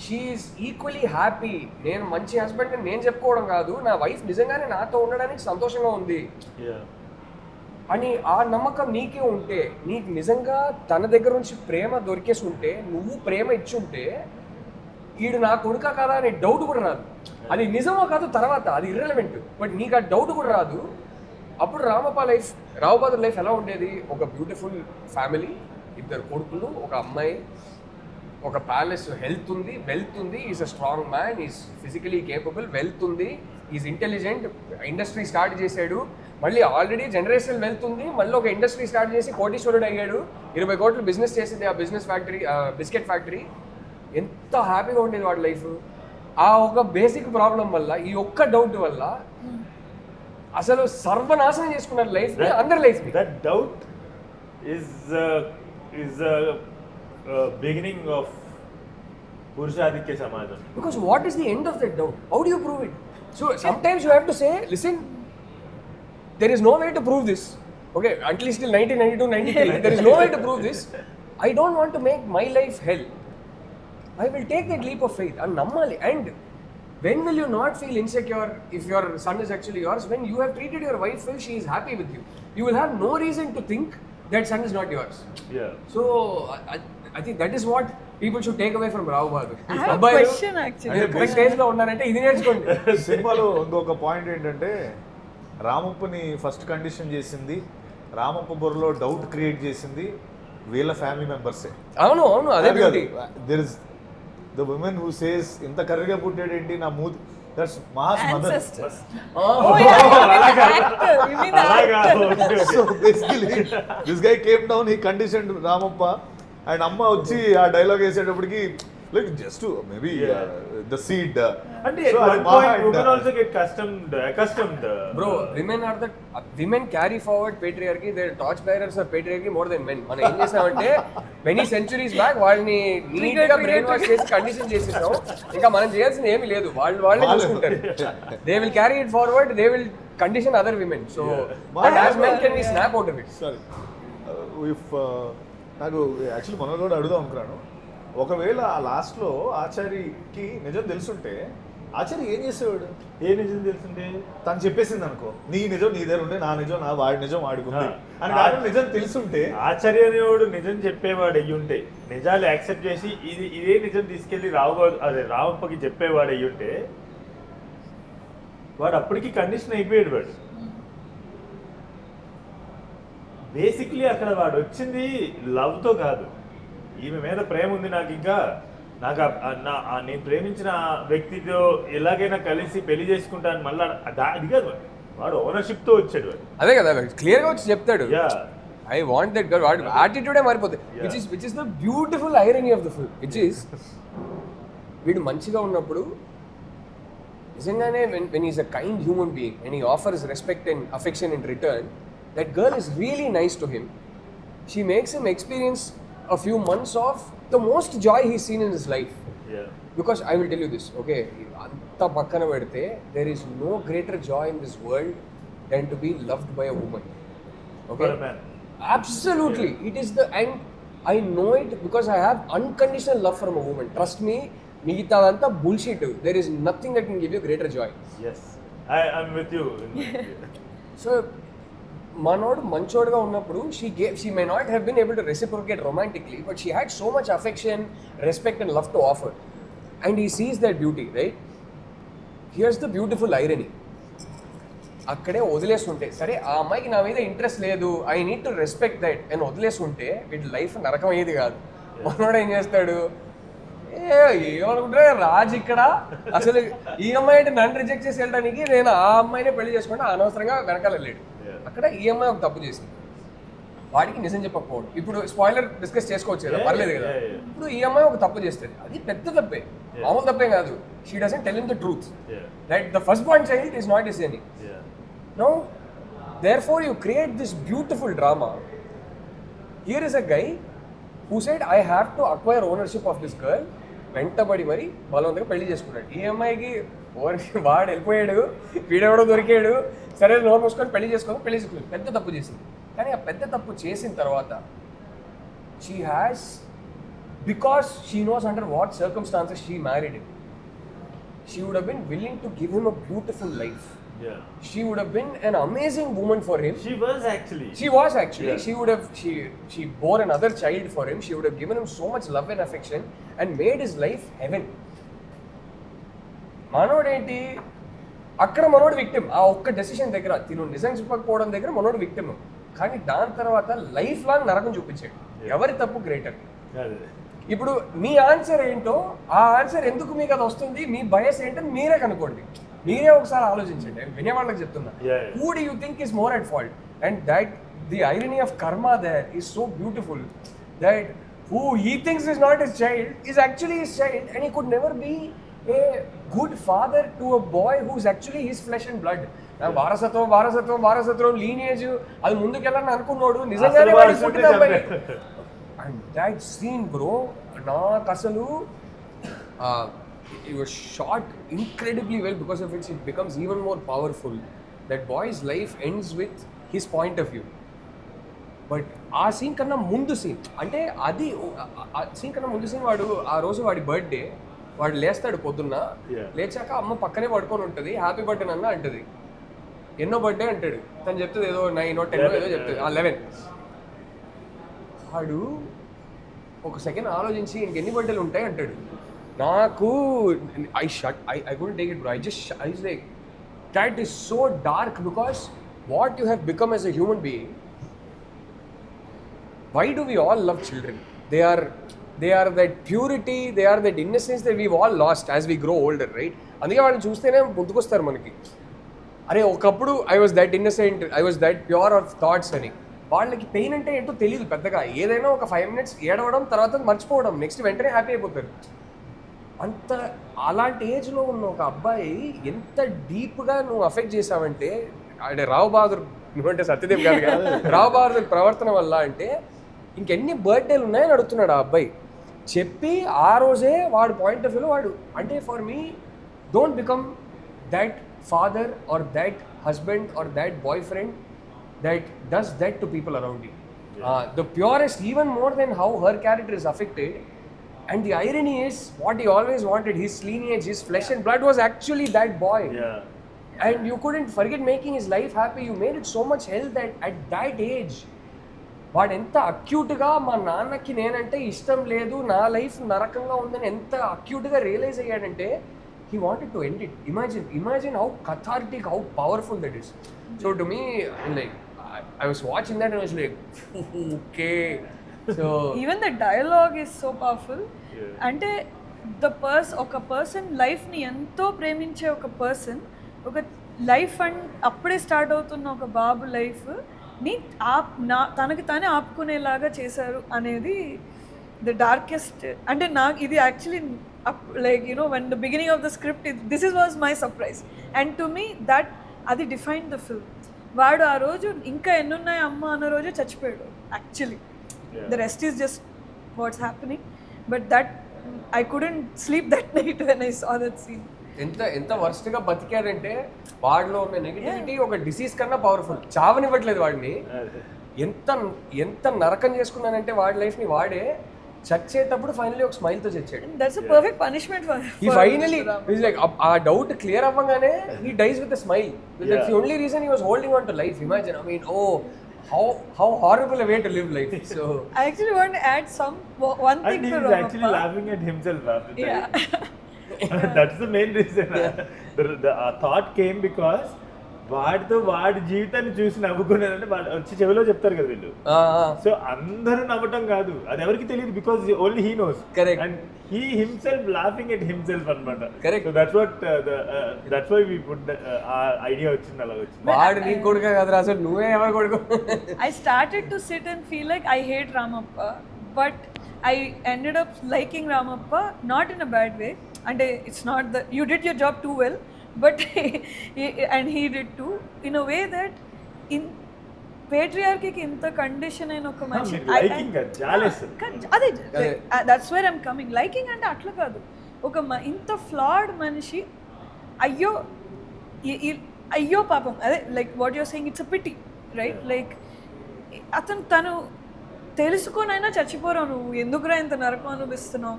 she's equally happy, నేను మంచి హస్బెండ్ అని నేను చెప్పుకోవడం కాదు, నా వైఫ్ నిజంగానే నాతో ఉండడానికి సంతోషంగా ఉంది అని ఆ నమ్మకం నీకే ఉంటే, నీకు నిజంగా తన దగ్గర నుంచి ప్రేమ దొరికేసి ఉంటే, నువ్వు ప్రేమ ఇచ్చుంటే ఈడు నా కొడుకా కదా అనే డౌట్ కూడా రాదు. అది నిజమో కాదు తర్వాత అది ఇర్రెలవెంట్, బట్ నీకు ఆ డౌట్ కూడా రాదు. అప్పుడు రావు బహదూర్ లైఫ్ ఎలా ఉండేది? ఒక బ్యూటిఫుల్ ఫ్యామిలీ, 2 కొడుకులు, ఒక అమ్మాయి, ఒక ప్యాలెస్, హెల్త్ ఉంది, వెల్త్ ఉంది, is a strong man, is physically capable, wealth ఉంది, ఈజ్ ఇంటెలిజెంట్, ఇండస్ట్రీ స్టార్ట్ చేశాడు, మళ్ళీ ఆల్రెడీ జనరేషనల్ వెల్త్ ఉంది, మళ్ళీ ఒక ఇండస్ట్రీ స్టార్ట్ చేసి కోటీశ్వరుడు అయ్యాడు, 20 కోట్లు బిజినెస్ చేసింది ఆ బిజినెస్ ఫ్యాక్టరీ, బిస్కెట్ ఫ్యాక్టరీ. ఎంత హ్యాపీగా ఉండేది వాడి లైఫ్. ఆ ఒక బేసిక్ ప్రాబ్లం వల్ల, ఈ ఒక్క డౌట్ వల్ల అసలు సర్వనాశనం చేసుకున్నారు లైఫ్, అందరి life. That doubt is beginning of పురుషాధిక్య సమాజం. Because what is the end of that doubt? How do you prove it? So sometimes you have to say, listen, there is no way to prove this. Okay, at least till 1992-93, there is no way to prove this. I don't want to make my life hell. I will take that leap of faith and nammali. And when will you not feel insecure if your son is actually yours? When you have treated your wife well, she is happy with you. You will have no reason to think that son is not yours. Yeah. So I think that is what people should take away from Rao Bahadur. I have a question actually. Correct stage లో ఉన్నారంటే ఇది నేర్చుకోండి. సినిమాలో ఇంకొక point ఏంటంటే రామప్పని first condition చేసింది, రామప్ప బుర్రలో doubt create చేసింది వీళ్ళ ఫ్యామిలీ మెంబర్సే. అవును అదే beauty. There is the women who says ఇంత కర్రీగా పుట్టాడు ఏంటి నా మూతి, that's Maha's mother. Oh yeah, you mean the actor. So basically this guy came down, he conditioned Ramappa, and అమ్మ వచ్చి ఆ డైలాగ్ వేసేటప్పటికి like just maybe the seed అంటే at one point women also get accustomed. Bro, women carry forward patriarchy, they are torch bearers of patriarchy more than men. మనం ఏం చేసామంటే many centuries back వాళ్ళని neat గా brain wash చేసి condition చేసేసాం. ఇంకా మనం చేయాల్సింది ఏమీ లేదు, వాళ్ళే చూసుకుంటారు. They will carry it forward, they will condition other women. So but as men can we snap out of it? Sorry, if నాకు యాక్చువల్లీ మనం కూడా అడుగుదాం అనుకున్నాను, ఒకవేళ ఆ లాస్ట్లో ఆచార్యకి నిజం తెలుసుంటే ఆచార్య ఏం చేసేవాడు? ఏ నిజం తెలుసుంటే తను చెప్పేసింది అనుకో, నీ నిజం నీ దగ్గర ఉండే, నా నిజం నా వాడి నిజం వాడుకుంది అని కాదు, నిజం తెలుసుంటే ఆచార్య అనేవాడు నిజం చెప్పేవాడు అయ్యి ఉంటే, నిజాలు యాక్సెప్ట్ చేసి ఇదే నిజం తీసుకెళ్లి రామప్పకి చెప్పేవాడు అయ్యి ఉంటే వాడు అప్పటికి కండిషన్ అయిపోయాడు. వాడు బేసిక్లీ అక్కడ వాడు వచ్చింది లవ్తో కాదు, ఈమె మీద ప్రేమ ఉంది నాకు, ఇంకా నాకు నేను ప్రేమించిన వ్యక్తితో ఎలాగైనా కలిసి పెళ్లి చేసుకుంటాను మళ్ళీ అది కాదు, వాడు ఓనర్షిప్తో వచ్చాడు. వాడు అదే కదా క్లియర్గా వచ్చి చెప్తాడు, ఐ వాంట్ దట్ గర్ల్. వాడు యాటిట్యూడే మారిపోతుంది, which is the beautiful irony of the film, which is వీడు మంచిగా ఉన్నప్పుడు నిజంగానే when he's a kind human being and he offers respect and affection in return, that girl is really nice to him. She makes him experience a few months of the most joy he's seen in his life. Yeah. Because I will tell you this, okay, anta pakkana pedte, there is no greater joy in this world than to be loved by a woman. Okay? For a man. Absolutely. Yeah. It is and I know it because I have unconditional love from a woman. Trust me, మిగతాదంతా bullshit. There is nothing that can give you greater joy. Yes. I'm with you. So మనోడు మంచోడుగా ఉన్నప్పుడు she may not have been able to reciprocate romantically but she had so much affection respect and love to offer and he sees that beauty right. Here's the beautiful irony. అక్కడే వదిలేస్తుంటే సరే ఆ అమ్మాయికి నా మీద ఇంట్రెస్ట్ లేదు, I need to respect that అని వదిలేస్తుంటే వీటి లైఫ్ నరకం అయ్యేది కాదు. మనోడు ఏం చేస్తాడు, ఏమనుకుంటే రాజు ఇక్కడ అసలు ఈ అమ్మాయి అంటే నన్ను రిజెక్ట్ చేసి వెళ్ళడానికి నేను ఆ అమ్మాయినే పెళ్లి చేసుకుంటే అనవసరంగా వెనకాల వెళ్ళాడు. అక్కడ ఈ అమ్మాయి ఒక తప్పు చేసింది, వాడికి నిజం చెప్పకపోవడం. ఇప్పుడు స్పాయిలర్ డిస్కస్ చేసుకోవచ్చు కదా, పర్లేదు కదా. ఇప్పుడు ఈ అమ్మాయి ఒక తప్పు చేస్తుంది, అది పెద్ద తప్పే, మామూలు తప్పే కాదు. She doesn't tell him the truth that the first born child is not his any. Now therefore you create this beautiful drama. Here is a guy who said I have to acquire ownership of this girl. వెంటబడి మరి బలవంతంగా పెళ్లి చేసుకున్నాడు. ఈ అమ్మాయికి వాడు వెళ్ళిపోయాడు, వీడెవడో దొరికాడు, సరే నోరు మూసుకొని పెళ్లి చేసుకున్నాడు. పెద్ద తప్పు చేసింది. కానీ ఆ పెద్ద తప్పు చేసిన తర్వాత she has, because she knows under what circumstances she married him, she would have been willing to give him a beautiful life. Yeah. She would have been an amazing woman for him. She was actually. Yeah. She bore another child for him. She would have given him so much love and affection and made his life heaven. మనోడేంటి అక్కడ మనోడు victim. ఆ ఒక్క decision దగ్గర తిను నిజం చెప్పకపోవడం దగ్గర మనోడు విక్టిమ్. కానీ దాని తర్వాత లైఫ్ లాంగ్ నరకం చూపించాడు. ఎవరి తప్పు గ్రేటర్. ఇప్పుడు మీ ఆన్సర్ ఏంటో, ఆ ఆన్సర్ ఎందుకు మీకు అది వస్తుంది, మీ బయస్ ఏంటో మీరే కనుక్కోండి. మీరే ఒకసారి ఆలోచించండి. వినేవాళ్ళకి చెప్తున్నా, who do you think is more at fault? And that the irony of karma there is so beautiful that who he thinks is not his child is actually his child, and he could never be a good father to a boy who's actually his flesh and blood. వారసత్వం lineage అది ముందుకెళ్ళని అనుకున్నాడు, నిజంగానే వాడికి పుట్టిన అబ్బాయి. And that scene bro, నాకు అసలు it was shot incredibly well. Because of which it becomes even more powerful. That boy's life ends with his point of view. But ఆ సీన్ కన్నా ముందు సీన్, అంటే అది ఆ సీన్ కన్నా ముందు సీన్, వాడు ఆ రోజు వాడి బర్త్డే, వాడు లేస్తాడు పొద్దున్న, లేచాక అమ్మ పక్కనే పడుకొని ఉంటుంది, హ్యాపీ బర్త్డే అన్న అంటది. ఎన్నో బర్త్డే అంటాడు, తను చెప్తుంది ఏదో 9 or 10 ఏదో చెప్తుంది, 11. వాడు ఒక సెకండ్ ఆలోచించి ఇంకెన్ని బర్త్డేలు ఉంటాయి అంటాడు. నాకు I couldn't take it, bro. I was like, that is so dark, because what you have become as a human being. Why do we all love children? They are that purity, they are that innocence that we've all lost as we grow older, right? అందుకే వాళ్ళని చూస్తేనే ముందుకొస్తారు మనకి, అరే ఒకప్పుడు I was that innocent, I was that pure of thoughts అని. వాళ్ళకి pain అంటే ఏంటో తెలియదు పెద్దగా. ఏదైనా ఒక 5 minutes ఏడవడం, తర్వాత మర్చిపోవడం, నెక్స్ట్ వెంటనే హ్యాపీ అయిపోతారు. అంత అలాంటి ఏజ్లో ఉన్న ఒక అబ్బాయి ఎంత డీప్గా నువ్వు అఫెక్ట్ చేసావంటే, అంటే రావు బహదూర్, నువ్వంటే సత్యదేవ్ కాదు, రావు బహదూర్ ప్రవర్తన వల్ల అంటే ఇంకెన్ని బర్త్డేలు ఉన్నాయని అడుగుతున్నాడు ఆ అబ్బాయి. చెప్పి ఆ రోజే వాడు పాయింట్ ఆఫ్ వ్యూలో వాడు, అంటే for me don't become that father or that husband or that boyfriend that does that to people around you. The purest, even more than how her character is affected. And the irony is, what he always wanted, his lineage, his flesh and blood, was actually that boy. Yeah. And you couldn't forget making his life happy. You made it so much hell that at that age, వాడు ఎంత అక్యూట్గా మా నాన్నకి నేనంటే ఇష్టం లేదు, నా life నరకంగా ఉందని ఎంత అక్యూట్గా realise అయ్యాడంటే, he wanted to end it. Imagine how cathartic, how powerful that is. So to me, like, I was watching that and I was like, okay. So even the dialogue is so powerful. అంటే ఒక person లైఫ్ని ఎంతో ప్రేమించే ఒక person, ఒక life and అప్పుడే start అవుతున్న ఒక బాబు లైఫ్ని తనకి తానే ఆపుకునేలాగా చేశారు అనేది ద డార్కెస్ట్. అంటే నాకు ఇది actually like when the beginning of the script, this was my surprise, and to me that అది డిఫైన్ ద ఫిల్మ్. వాడు ఆ రోజు ఇంకా ఎన్నున్నాయి అమ్మ అన్న రోజు చచ్చిపోయాడు actually. The rest is just what's happening, but that I couldn't sleep that night when I saw that scene. ఎంత వర్స్ట్గా బతికాడంటే, వాడిలో ఉన్న నెగిటివిటీ ఒక డిసీజ్ కన్నా పవర్ఫుల్. చావనివ్వట్లేదు వాడిని. ఎంత నరకం చేసుకున్నానంటే వాడి లైఫ్ని వాడే చచ్చేటప్పుడు ఫైనలీ ఒక స్మైల్ తో చచ్చాడు. That's a perfect punishment for He finally is like ఆ డౌట్ క్లియర్ అవ్వగానే he dies with a smile. That's the only reason he was holding on to life. Imagine, I mean, oh, how horrible a way to live life. So I actually want to add one thing And for he's actually Ramappa. laughing at himself after Yeah. That's the main reason. The thought came because వాడి జీవితాన్ని చూసి నవ్వుకున్నారంటే వాడు వచ్చి చెవిలో చెప్తారు కదా వీళ్ళు. So అందరూ నవ్వటం కాదు, అది ఎవరికి తెలియదు, because only he knows. Correct. And he himself laughing at himself అన్నమాట. Correct. So that's why we put ఆ ఐడియా వచ్చింది, అలా వచ్చింది. వాడు నీ కొడుకు కాదురా, అసలు నువ్వే ఎవరు కొడుకు. I started to sit and feel like I hate Ramappa, but I ended up liking Ramappa, not in a bad way. And it's not that you did your job too well, but and he did too, in a way that in patriarchy ki inta condition aina oka manchi liking ka jealous ade that's where I'm coming. Liking ante atla kaadu, oka inta flawed manishi ayyo ayyo papam ade, like what you're saying, it's a pity, right? Like అతను తను తెలుసుకోనైనా చచ్చిపోరావు, నువ్వు ఎందుకురా ఇంత నరకం అనుభవిస్తున్నావు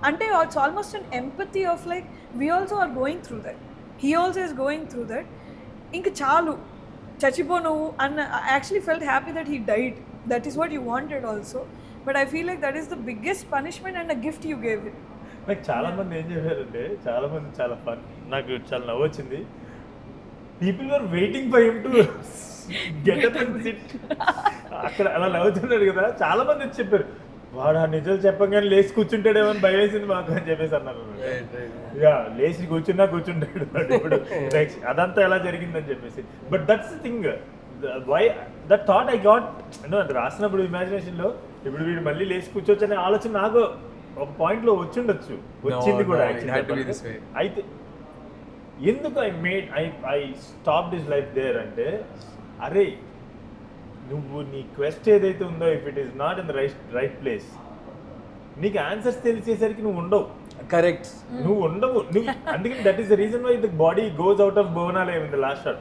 అంటే it's almost an empathy of like we also are going through that, he also is going through that, ఇంక చాలు చచ్చిపో నువ్వు అన్న. I actually felt happy that he died. That is what you wanted also, but I feel like that is the biggest punishment and a gift you gave him. నాకు చాలా మంది ఏం చెప్పారంటే, చాలా మంది చాలా ఫన్, నాకు చాలా నవ్వు వచ్చింది. People are waiting for him to get up and sit. అక్కడ అలా నవ్వుతున్నాడు కదా, చాలా మంది వచ్చి చెప్పారు వాడు ఆ నిజాలు చెప్పగానే లేచి కూర్చుంటాడేమో అని భయం వేసింది మాకు అని చెప్పేసి అన్నారు. యా, లేచి కూర్చుంటాడు వాడు ఇప్పుడు. అదంతా ఎలా జరిగిందని చెప్పేసి. But that's the thing, why that thought I got, అంటే అది రాసినప్పుడు ఇమాజినేషన్లో ఇప్పుడు వీడు మళ్ళీ లేచి కూర్చోవచ్చు అనే ఆలోచన నాకు ఒక పాయింట్లో వచ్చిండొచ్చు, వచ్చింది కూడా. అయితే ఎందుకు I stop this life there అంటే, అరే నువ్వు నీ క్వెస్ట్ ఏదైతే ఉందో, if it is not in the right place, నీకు ఆన్సర్స్ తెలిసేసరికి నువ్వు ఉండవు. కరెక్ట్, నువ్వు ఉండవు. అందుకని that is the reason why the body goes out of Bhuvanalayam in the last shot.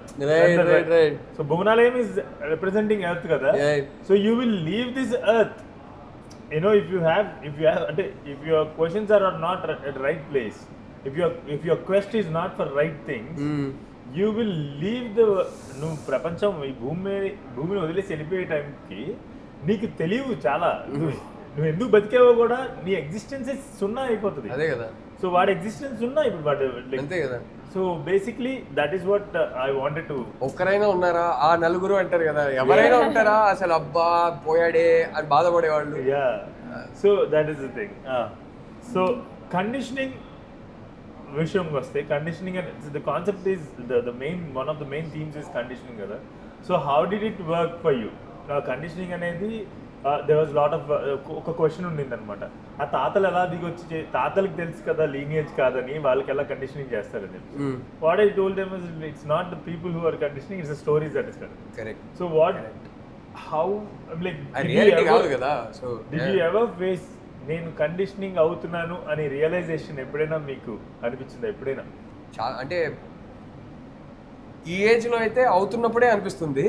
So Bhuvanalayam is representing earth కదా. So you will leave this earth, you know, if you have అంటే if your questions are not at right place, if your quest is not for right things, you will leave నువ్వు ప్రపంచం ఈ భూమిని వదిలేసి వెళ్ళిపోయే టైంకి నీకు తెలియవు చాలా, నువ్వు ఎందుకు బతికేవో కూడా, నీ ఎగ్జిస్టెన్స్ సున్నా అయిపోతుంది. అదే కదా. సో వాడి ఎగ్జిస్టెన్స్ సున్నా ఇప్పుడు వాడు. అంతే కదా. So basically that is what I wanted to. ఒక్కరైనా ఉన్నారా ఆ నలుగురు అంటారు కదా, ఎవరైనా ఉంటారా అసలు అబ్బా పోయాడే అని బాధపడేవాళ్ళు. Yeah, so that is the thing. So conditioning విషయంకి వస్తే, conditioning and the concept is the main, one of the main themes is conditioning కదా. So how did it work for you? Conditioning అనేది దేర్ వాజ్ లాట్ ఆఫ్ ఒక question ఉండింది అనమాట, ఆ తాతలు ఎలా దిగొచ్చి, తాతలకు తెలుసు కదా లీనియేజ్ కాదని, వాళ్ళకి ఎలా కండిషనింగ్ చేస్తారని. What I told them is it's not the people who are conditioning, it's the stories that is correct. So what, how, like reality కాదు కదా. So did you ever face నేను కండిషనింగ్ అవుతున్నాను అని realisation ఎప్పుడైనా మీకు అనిపించిందా? ఎప్పుడైనా అంటే ఈ ఏజ్లో అయితే అవుతున్నప్పుడే అనిపిస్తుంది.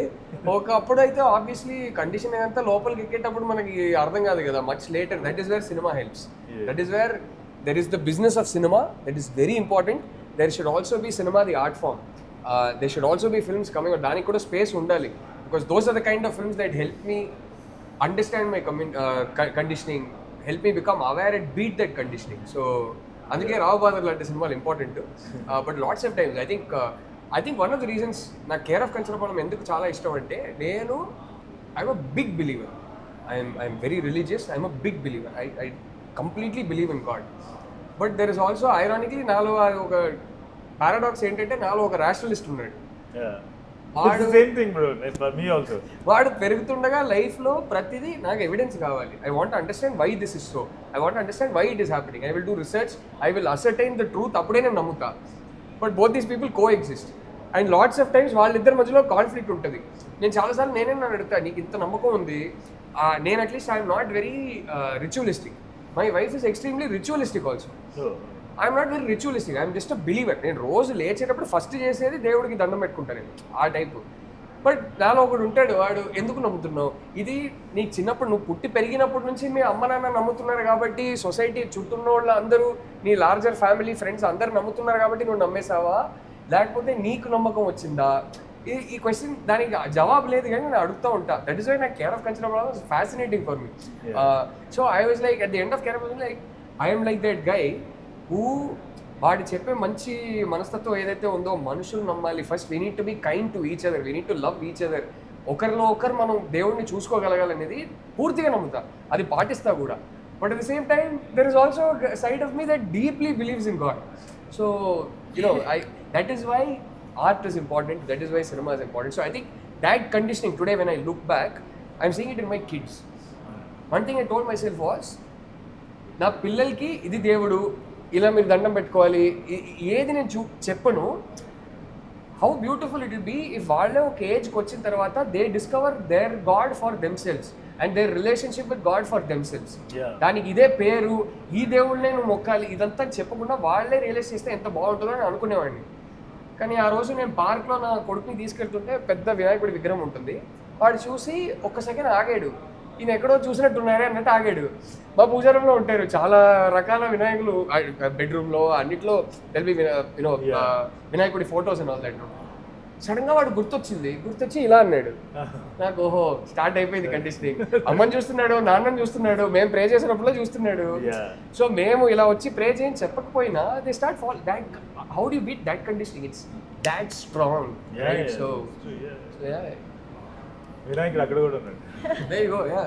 ఒకప్పుడు అయితే ఆబ్వియస్లీ కండిషన్ అంతా లోపలికి ఎక్కేటప్పుడు మనకి అర్థం కాదు కదా, much later. That is where cinema helps. That is where there is the business of cinema, that is very important. There should also be cinema the art form, there should also be films coming, దానికి కూడా space ఉండాలి. Because those are the kind of films that help me understand my conditioning, help me become aware and beat that conditioning. So అందుకే రావు బహదూర్ లాంటి సినిమాలు important. But lots of times I think one of the reasons నాకు care of Kancharapalem ఎందుకు చాలా ఇష్టం అంటే, నేను I'm a big believer, I'm very religious, I'm a big believer, I completely believe in God. But there is also ironically నాలో ఒక paradox ఏంటంటే, నాలో ఒక రాషనలిస్ట్ ఉన్నాడు. వాడు పెరుగుతుండగా లైఫ్ లో ప్రతిదీ నాకు ఎవిడెన్స్ కావాలి. I want understand why this is so, I want understand why it is happening, I will do research, I will ascertain the truth, అప్పుడే నేను నమ్ముతా. But both these people coexist and lots of times వాళ్ళిద్దరి మధ్యలో conflict ఉంటుంది. నేను చాలాసార్లు నేనే నన్ను అడుగుతా, నీకు ఇంత నమ్మకం ఉంది, నేను at least I'm not very ritualistic, my wife is extremely ritualistic also. I'm not very ritualistic, I'm just a believer. నేను రోజు లేచేటప్పుడు ఫస్ట్ చేసేది దేవుడికి దండం పెట్టుకుంటాను నేను, ఆ టైపు. బట్ నాలో ఒకడు ఉంటాడు, వాడు ఎందుకు నమ్ముతున్నావు, ఇది నీకు చిన్నప్పుడు నువ్వు పుట్టి పెరిగినప్పటి నుంచి మీ అమ్మ నాన్న నమ్ముతున్నారు కాబట్టి, సొసైటీ చుట్టూ ఉన్న వాళ్ళు అందరూ, నీ లార్జర్ ఫ్యామిలీ ఫ్రెండ్స్ అందరు నమ్ముతున్నారు కాబట్టి నువ్వు నమ్మేసావా, లేకపోతే నీకు నమ్మకం వచ్చిందా? ఈ క్వశ్చన్ దానికి జవాబు లేదు, కానీ నేను అడుగుతూ ఉంటా. దట్ ఈస్ వై నాకు care of culture was fascinating for me. So I was like at the end of care of like I'm like that guy who, వాడు చెప్పే మంచి మనస్తత్వం ఏదైతే ఉందో, మనుషులు నమ్మాలి first, we need to be kind to each other, we need to love each other, ఒకరిలో ఒకరు మనం దేవుడిని చూసుకోగలగాలనేది పూర్తిగా నమ్ముతా, అది పాటిస్తా కూడా. But at the same time there is also side of me that deeply believes in God. So that is why art is important, that is why cinema is important. So I think that conditioning today, when I look back, I'm seeing it in my kids. One thing I told myself was, నా పిల్లలకి ఇది దేవుడు, ఇలా మీరు దండం పెట్టుకోవాలి, ఏది నేను చెప్పను. How beautiful it will be if వాళ్ళే ఒక ఏజ్కి వచ్చిన తర్వాత they discover their God for themselves and their relationship with God for themselves. దానికి ఇదే పేరు, ఈ దేవుళ్ళనే నువ్వు మొక్కాలి, ఇదంతా చెప్పకుండా వాళ్ళే రియలైజ్ చేస్తే ఎంత బాగుంటుందో అని అనుకునేవాడిని. కానీ ఆ రోజు నేను పార్క్లో నా కొడుకుని తీసుకెళ్తుంటే పెద్ద వినాయకుడి విగ్రహం ఉంటుంది, వాడు చూసి ఒక్క సెకండ్ ఆగాడు, ఈయన ఎక్కడో చూసినట్టున్నారే అన్నట్టు ఆగాడు. మా పూజా రూమ్లో ఉంటారు చాలా రకాల వినాయకులు, బెడ్రూమ్లో అన్నిట్లో తెలివి వినాయకుడి ఫొటోస్ అండ్ ఆల్ దట్. సడన్గా వాడు గుర్తొచ్చి ఇలా అన్నాడు. నాకు ఓహో స్టార్ట్ అయిపోయింది కండిషనింగ్. అమ్మని చూస్తున్నాడు, నాన్నని చూస్తున్నాడు, మేము ప్రే చేసినప్పుడు చూస్తున్నాడు. సో మేము ఇలా వచ్చి ప్రే చేయని చెప్పకపోయినా they start fall that. How do you beat that conditioning? It's that strong, right? So వినాయకుడు అక్కడ కూడా ఉన్నాడు. there you go, yeah.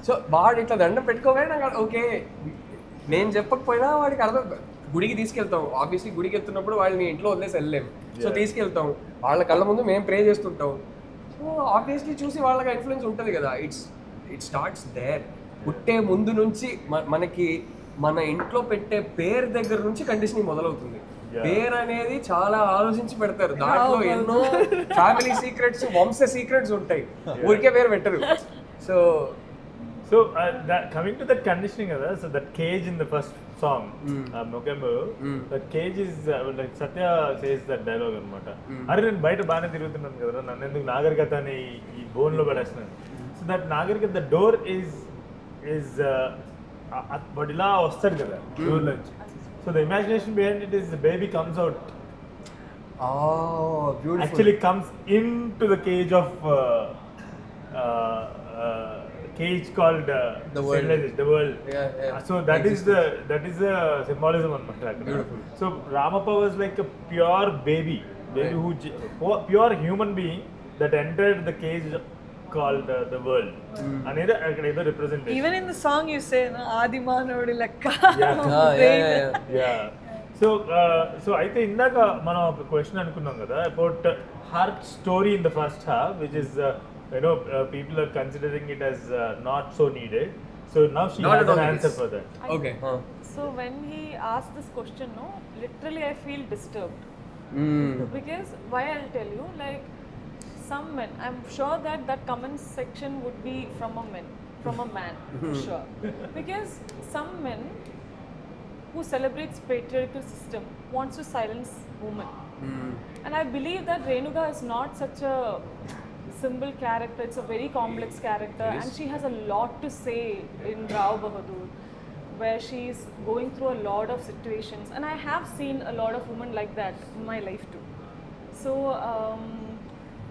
So వాడు ఇట్లా దండం పెట్టుకోగానే నాకు ఓకే, నేను చెప్పకపోయినా వాడికి అర్థం. గుడికి తీసుకెళ్తాం, ఆబ్వియస్లీ గుడికి వెళ్తున్నప్పుడు వాళ్ళని ఇంట్లో వదిలేసి వెళ్ళలేము, సో తీసుకెళ్తాం, వాళ్ళ కళ్ళ ముందు మేము ప్రే చేస్తుంటాం. సో ఆబ్వియస్లీ చూసి వాళ్ళకి ఇన్ఫ్లుయెన్స్ ఉంటుంది కదా. It starts there. పుట్టే ముందు నుంచి మనకి మన ఇంట్లో పెట్టే పేరు దగ్గర నుంచి కండిషనింగ్ మొదలవుతుంది. పేరు అనేది చాలా ఆలోచించి పెడతారు, దాంట్లో ఎన్నో ఫ్యామిలీ సీక్రెట్స్, వంశ సీక్రెట్స్ ఉంటాయి, ఊరికే పేరు పెట్టరు. So coming to that conditioning, so that cage in the first song, November, that cage is like Satya says that dialogue anamata. Are నేను బయట బాగానే తిరుగుతున్నాను కదా, నన్ను ఎందుకు నాగరికత అని ఈ బోన్ లో పడేస్తున్నాను. సో దట్ నాగరికత, ద డోర్ is బట్ ఇలా వస్తాడు కదా డోర్ నుంచి. So the imagination behind it is the baby comes out. Oh, beautiful. Actually comes into the cage of cage called the world. The world. Yeah. So that is the symbolism on my track. Beautiful. So Ramappa was like a pure baby who pure human being that entered the cage called the world. Another akkada representation. Even in the song you say Adi Manavadi lekka. Yeah. So అయితే ఇందాక మనం ఒక question అనుకున్నాం కదా about her story in the first half, which is people are considering it as not so needed. So now she has an answer for that. Okay. So when he asked this question, literally I feel disturbed. Because why, I'll tell you, like some men, I'm sure that comment section would be from a man, for sure. Because some men who celebrates patriarchal system wants to silence women. And I believe that Renuka is not such a simple character, it's a very complex character, and she has a lot to say in Rao Bahadur, where she's going through a lot of situations, and I have seen a lot of women like that in my life too. So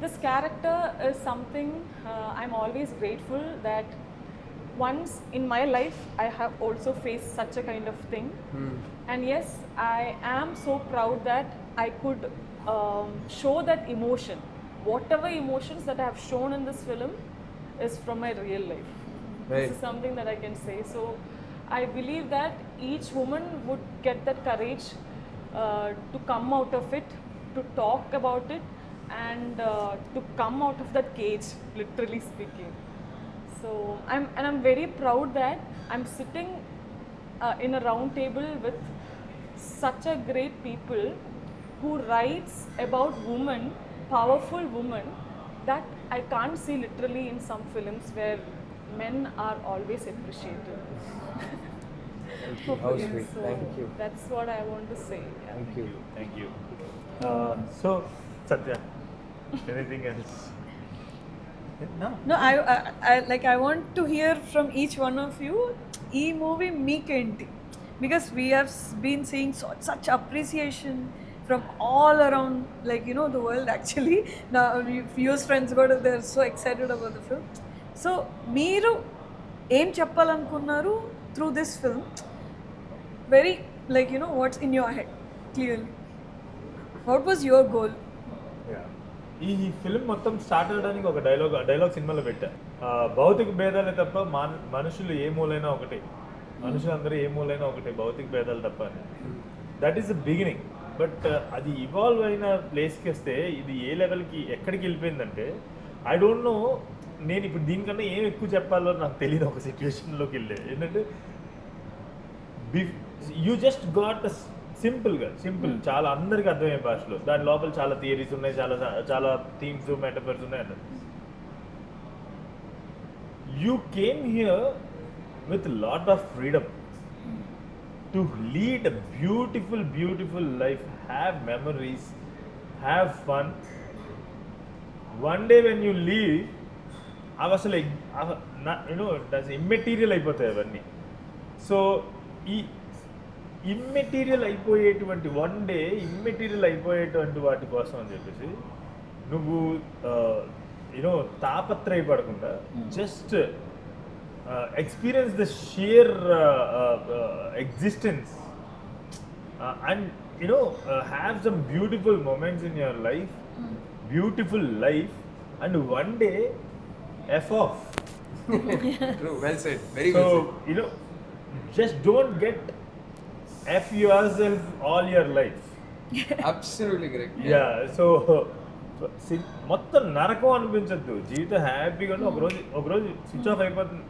this character is something I'm always grateful that once in my life I have also faced such a kind of thing. And yes, I am so proud that I could show that emotion. Whatever emotions that I have shown in this film is from my real life. Right. This is something that I can say. So I believe that each woman would get that courage to come out of it, to talk about it, and to come out of that cage, literally speaking. So I'm very proud that I'm sitting in a round table with such a great people who writes about women, powerful women, that I can't see literally in some films where men are always appreciated. How sweet. So Thank you. that's what I want to say. Yeah. Thank you. Thank you. So Satya, Anything else? No. No, I want to hear from each one of you. E movie meekenti, because we have been seeing such appreciation from all around, like, you know, the world actually. Now Fuse friends got, they're so excited about the film. So మీరు ఏం చెప్పాలనుకున్నారు through this film? Very, like, you know, what's in your head clearly? What was your goal? ఈ film మొత్తం start అవడానికి ఒక dialogue సినిమాలో పెట్టా. భౌతిక భేదాలే తప్ప మనుషులు ఏ మూలైనా ఒకటే, మనుషులందరూ ఏ మూలైనా ఒకటే, భౌతిక భేదాలు తప్ప అని. That is the beginning. But అది ఇవాల్వ్ అయిన ప్లేస్కి వస్తే ఇది ఏ లెవెల్కి ఎక్కడికి వెళ్ళిపోయిందంటే, ఐ డోంట్ నో, నేను ఇప్పుడు దీనికన్నా ఏం ఎక్కువ చెప్పాలో నాకు తెలియదు. ఒక సిచ్యువేషన్లోకి వెళ్ళే ఏంటంటే, యూ జస్ట్ గాట్ సింపుల్ చాలా అందరికి అర్థమయ్యే భాషలో, దాని లోపల చాలా థియరీస్ ఉన్నాయి, చాలా థీమ్స్ మెటఫర్స్ ఉన్నాయి అన్నది. You came here with lot of freedom to lead a beautiful life, have memories, have fun. One day when you leave, అవి అసలు యూనో ఇమ్మెటీరియల్ అయిపోతాయి అవన్నీ. సో ఈ ఇమ్మెటీరియల్ అయిపోయేటువంటి వన్ డే ఇమ్మెటీరియల్ అయిపోయేటువంటి వాటి కోసం అని చెప్పేసి నువ్వు యూనో తాపత్రయపడకుండా just experience the sheer existence and you know have some beautiful moments in your life, beautiful life, and one day F off. True, well said, very So, well said. you know, just don't get F yourself all your life. Absolutely correct. Yeah, so మొత్తం నరకం అనిపించద్దు, జీవితం హ్యాపీగా ఒకరోజు switch off అయిపోతుంది.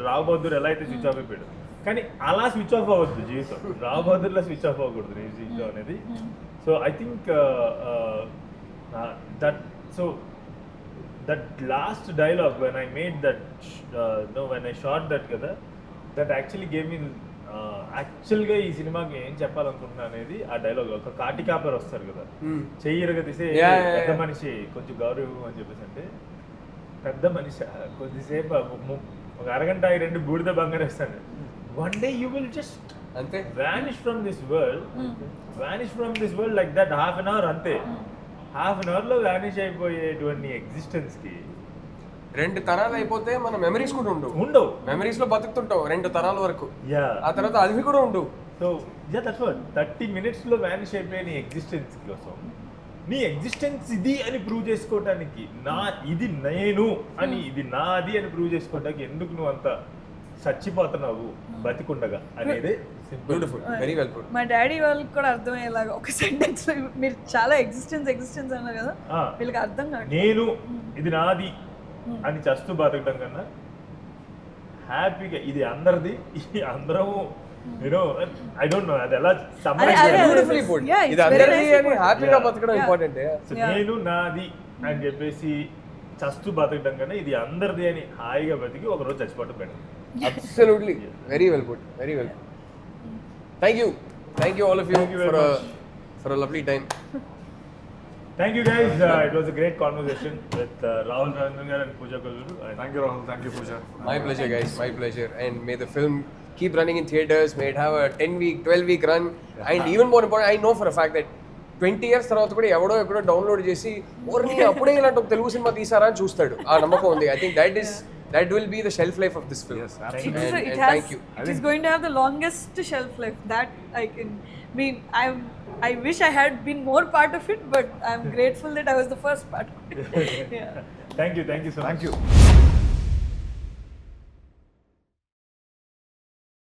రావు బహదూర్ ఎలా అయితే switch off అయిపోయాడు, కానీ అలా స్విచ్ ఆఫ్ అవ్వద్దు జీవితం. రావు బహదూర్లా స్విచ్ ఆఫ్ అవ్వకూడదు నీ జీవితం అనేది. So I think that last dialogue when I made that, when I shot that kada, that actually gave me యాక్చువల్గా ఈ సినిమాకి ఏం చెప్పాలనుకుంటున్నా అనేది ఆ డైలాగ్. ఒక కాటి కాపర్ వస్తారు కదా, చెయ్యరుగా తీసే పెద్ద మనిషి కొంచెం గౌరవం అని చెప్పేసి, అంటే పెద్ద మనిషి కొద్దిసేపు ఒక అరగంట 2 బూడిద బంగారు వేస్తాడు. One day you will just అంతే vanish from this world like that. Half an hour అంతే, హాఫ్ అన్ అవర్లో వ్యానిష్ అయిపోయేటువంటి ఎగ్జిస్టెన్స్కి 2 తరాలు అయిపోతే మన మెమరీస్ కూడా ఉండవు. మెమరీస్ లో బతుకుతుంటావు 2 తరాల వరకు. యా, ఆ తర్వాత అవి కూడా ఉండవు. సో యా, దట్స్ వాట్ 30 minutesలో వ్యానిష్ అయిపోయే నీ ఎగ్జిస్టెన్స్ కోసం, నీ ఎగ్జిస్టెన్స్ ఇది అని ప్రూవ్ చేసుకోవడానికి, ఇది నేను అని, ఇది నాది అని ప్రూవ్ చేసుకోవడానికి ఎందుకు నువ్వు అంత చచ్చిపోతున్నావు బతికుండగా అనేది. Beautiful, very well put. మా డాడీ వాళ్ళకి కూడా అర్థమయ్యేలాగా ఒక సెంటెన్స్ మీరు చాలా ఎగ్జిస్టెన్స్ అన్నారు కదా, వీళ్ళకి అర్థం కాదు. నేను ఇది నాది అని చస్తూ బతకడం కన్నా హ్యాపీగా ఇది అందరిది, అందరము యూనో ఐ డోంట్ నో అది ఎలా బ్యూటిఫుల్లీ పుట్. Yeah, ఇది it's very అందరిది nice అని put. హ్యాపీగా బతకడం ఇంపార్టెంట్. నేను నాది అని చెప్పేసి చస్తూ బతకడం కన్నా ఇది అందరిది అని హాయిగా బతికి ఒక రోజు చచ్చిపోవడం better. Absolutely, very well put, very well. Thank you all of you, Thank you very much. for a lovely time. Thank you guys. It was a great conversation with Rahul Ravindran and Puja Kolluru. Thank you, Rahul. Thank you, Puja. My pleasure, guys. My pleasure. And may the film keep running in theaters. May it have a 10-week, 12-week run. And even more important, I know for a fact that 20 years తర్వాత కూడా ఎవడో ఎక్కడో download చేసి ఓర్ని అప్పుడే ఇలాంటి ఒక Telugu cinema తీసారా అని చూస్తాడు. ఆ నమ్మకం ఉంది. I think that will be the shelf life of this film. Yes, It absolutely. Thank you. It is going to have the longest shelf life. That I can. I mean, I wish I had been more part of it, but I'm grateful that I was the first part of it. Yeah. Thank you so much. Thank you.